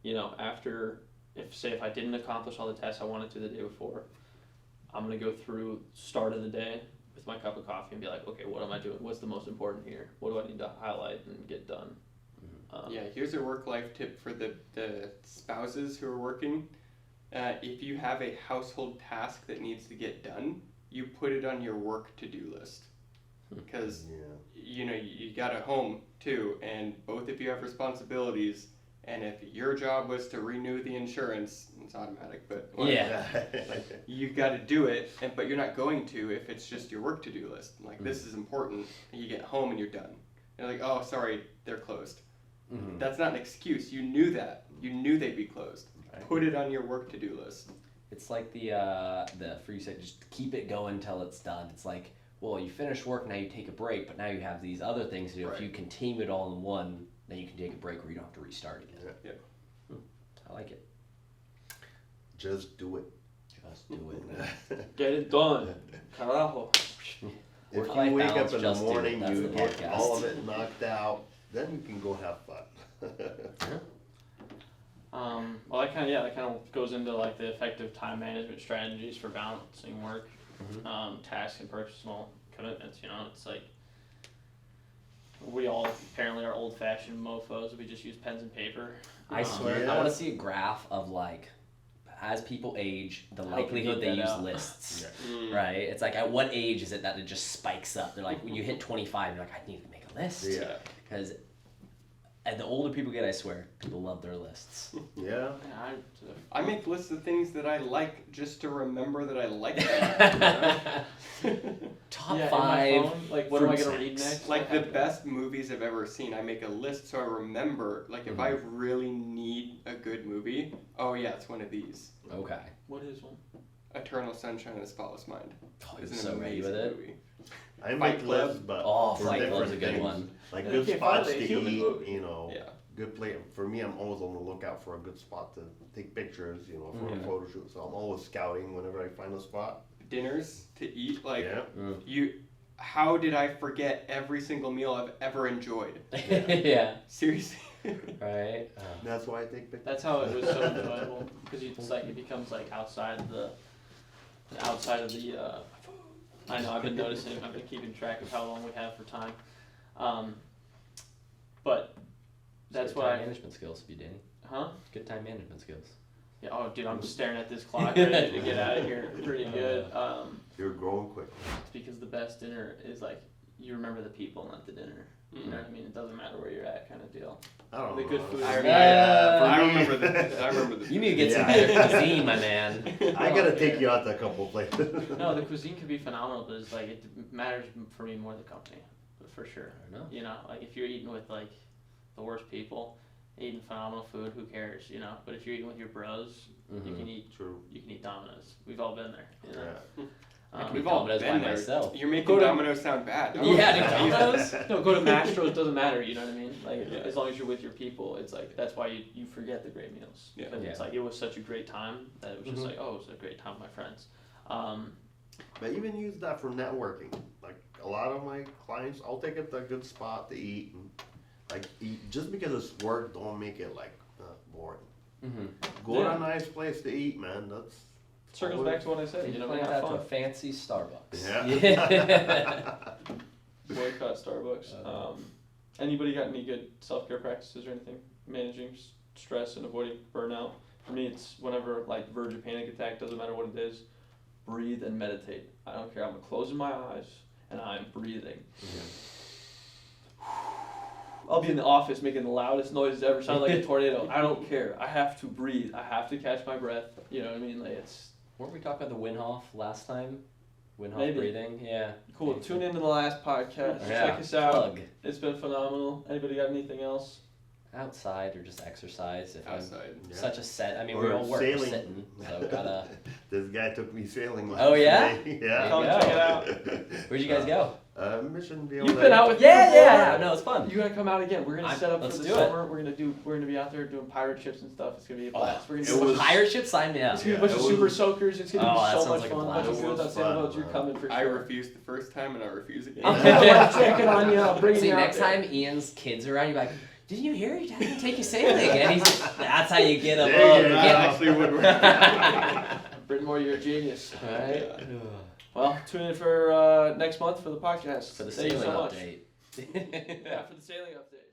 A: you know, after, if I didn't accomplish all the tasks I wanted to the day before, I'm going to go through start of the day with my cup of coffee and be like, okay, what am I doing? What's the most important here? What do I need to highlight and get done?
B: Yeah, here's a work-life tip for the spouses who are working. If you have a household task that needs to get done, you put it on your work to-do list. Because, you know, you got a home too, and both of you have responsibilities, and if your job was to renew the insurance, it's automatic, but you got to do it, but you're not going to if it's just your work to-do list. Like, this is important, and you get home and you're done. You're like, oh, sorry, they're closed. That's not an excuse. You knew that. You knew they'd be closed. Right. Put it on your work to-do list.
D: It's like the for you said, just keep it going until it's done. It's like, well, you finish work, now you take a break, but now you have these other things to do. Right. If you continue it all in one, then you can take a break where you don't have to restart again.
C: Yeah.
D: I like it.
C: Just do it.
D: Just do it.
A: Get it done. Carajo.
C: If you wake up in the morning, you get all of it knocked out, then you can go have fun.
A: Well, that kind of goes into like the effective time management strategies for balancing work, tasks, and personal commitments. You know, it's like we all apparently are old-fashioned mofo's. We just use pens and paper.
D: I swear, I want to see a graph of like, as people age, the likelihood they use lists. Right? It's like, at what age is it that it just spikes up? They're like, when you hit 25, you're like, I need to make a list.
C: Yeah.
D: Because And the older people get, I swear, people love their lists.
C: Yeah.
B: I make lists of things that I like just to remember that I like them.
D: Top
A: Yeah, in my
D: 5.
A: phone, like what am I
D: fruit
A: gonna read
D: snacks.
A: next?
B: Like the best movies I've ever seen, I make a list so I remember. Like if I really need a good movie, oh yeah, it's one of these.
D: Okay.
A: What is one?
B: Eternal Sunshine of the Spotless Mind.
D: Oh,
B: It's
D: you're
B: an
D: so ready
B: amazing
D: with it.
B: movie.
C: I make
B: Fight Club.
C: lists, but
D: Oh,
C: for
D: Fight
C: different
D: Club's a good
C: things.
D: one.
C: Like
A: Yeah,
C: good
A: okay,
C: spots
A: finally,
C: to
A: a human
C: eat,
A: movie.
C: you know.
B: Yeah.
C: Good play. For me, I'm always on the lookout for a good spot to take pictures, you know, for a photo shoot. So I'm always scouting whenever I find a spot.
B: Dinners to eat, like
C: Yeah.
B: how did I forget every single meal I've ever enjoyed?
D: Yeah.
B: Seriously.
D: Right.
C: That's why I take pictures.
A: That's how it was so enjoyable because it's like it becomes like outside of the. I know I've been noticing. I've been keeping track of how long we have for time, but that's
D: good
A: what
D: time
A: I.
D: management skills, be Danny.
A: Huh?
D: Good time management skills.
A: Yeah. Oh, dude, I'm just staring at this clock, ready to get out of here. Pretty good.
C: You're growing quick.
A: It's because the best dinner is like you remember the people, not the dinner. You know what I mean? It doesn't matter where you're at, kind of deal.
C: I don't
A: The
C: know.
A: good food.
B: I
C: For me-
B: remember the. I remember the.
D: You need to get some
C: Yeah.
D: better cuisine, my man.
C: I gotta take you out to a couple places.
A: No, the cuisine can be phenomenal, but it's like it matters for me more the company, for sure.
D: I don't know.
A: You know, like if you're eating with like the worst people, eating phenomenal food, who cares? You know, but if you're eating with your bros, you can eat.
C: True.
A: You can eat Domino's. We've all been there. You know?
C: Yeah.
B: We've all
D: Domino's
B: been
D: by
B: there.
D: myself.
B: You're making
A: Go to-
B: Domino's sound bad.
D: Yeah, dude, Domino's.
A: No, go to Mastro's. Doesn't matter. You know what I mean? Like
B: Yeah.
A: as long as you're with your people, it's like that's why you forget the great meals.
B: Yeah.
A: Because it's
D: Yeah.
A: like it was such a great time that it was just like it was a great time with my friends.
C: But even use that for networking. Like a lot of my clients, I'll take it to a good spot to eat and like eat. Just because it's work, don't make it like boring. Go to
A: Yeah.
C: a nice place to eat, man. That's
A: Circles back to what I said. You know,
D: Point
A: have
D: out to
A: fun.
D: a fancy Starbucks.
C: Yeah.
A: Boycott Starbucks. Anybody got any good self-care practices or anything? Managing stress and avoiding burnout. For me, it's whenever like verge of panic attack, doesn't matter what it is, breathe and meditate. I don't care. I'm closing my eyes and I'm breathing. I'll be in the office making the loudest noises ever, sound like a tornado. I don't care. I have to breathe. I have to catch my breath. You know what I mean? Like it's
D: Weren't we talking about the Winhoff last time? Winhoff
A: Maybe.
D: breathing? Yeah.
A: cool. Tune into the last podcast.
D: Yeah.
A: Check us out.
D: Plug.
A: It's been phenomenal. Anybody got anything else?
D: Outside or just exercise. If
B: Outside.
D: I'm such a set. I mean,
C: Or
D: we all work. We're
C: sailing.
D: sitting, so gotta.
C: This guy took me sailing.
D: Oh, yeah?
C: yesterday.
D: There
A: Come
D: you
C: Yeah.
A: check it out.
D: Where'd you guys go?
C: Mission Viejo.
A: You've been out with me
D: Yeah,
A: before.
D: yeah. No, it's fun.
A: You gotta come out again. We're gonna set up for
D: let's
A: the
D: do it.
A: summer. We're gonna be out there doing pirate ships and stuff. It's gonna be a blast. We're gonna
C: it
A: do a bunch
C: was-
A: of
D: Pirate ship, sign me up.
A: It's gonna be a
C: Yeah,
A: bunch of
C: it
A: super
C: was-
A: soakers. It's gonna
D: Oh,
A: be
D: that
A: so
D: sounds
A: much
D: like a
A: fun.
D: blast.
A: Bunch of
C: It
A: good
C: was
A: on sailboats.
C: fun,
A: You're
C: man.
A: coming for
B: I
A: sure.
B: refused the first time and I refuse again.
A: I'm checking on you. I'm bringing
D: See,
A: you out
D: next
A: there.
D: time Ian's kids are around, you're like, didn't you hear? Your dad's gonna take you sailing. And he's like, that's how you get them.
C: There you
B: That
C: go.
B: actually would work.
A: Bryn Moore, you're a genius.
D: Right?
A: Well, tune in for next month for the podcast.
D: For the
A: Thank you
D: sailing
A: so much.
D: update.
A: Yeah, for the sailing update.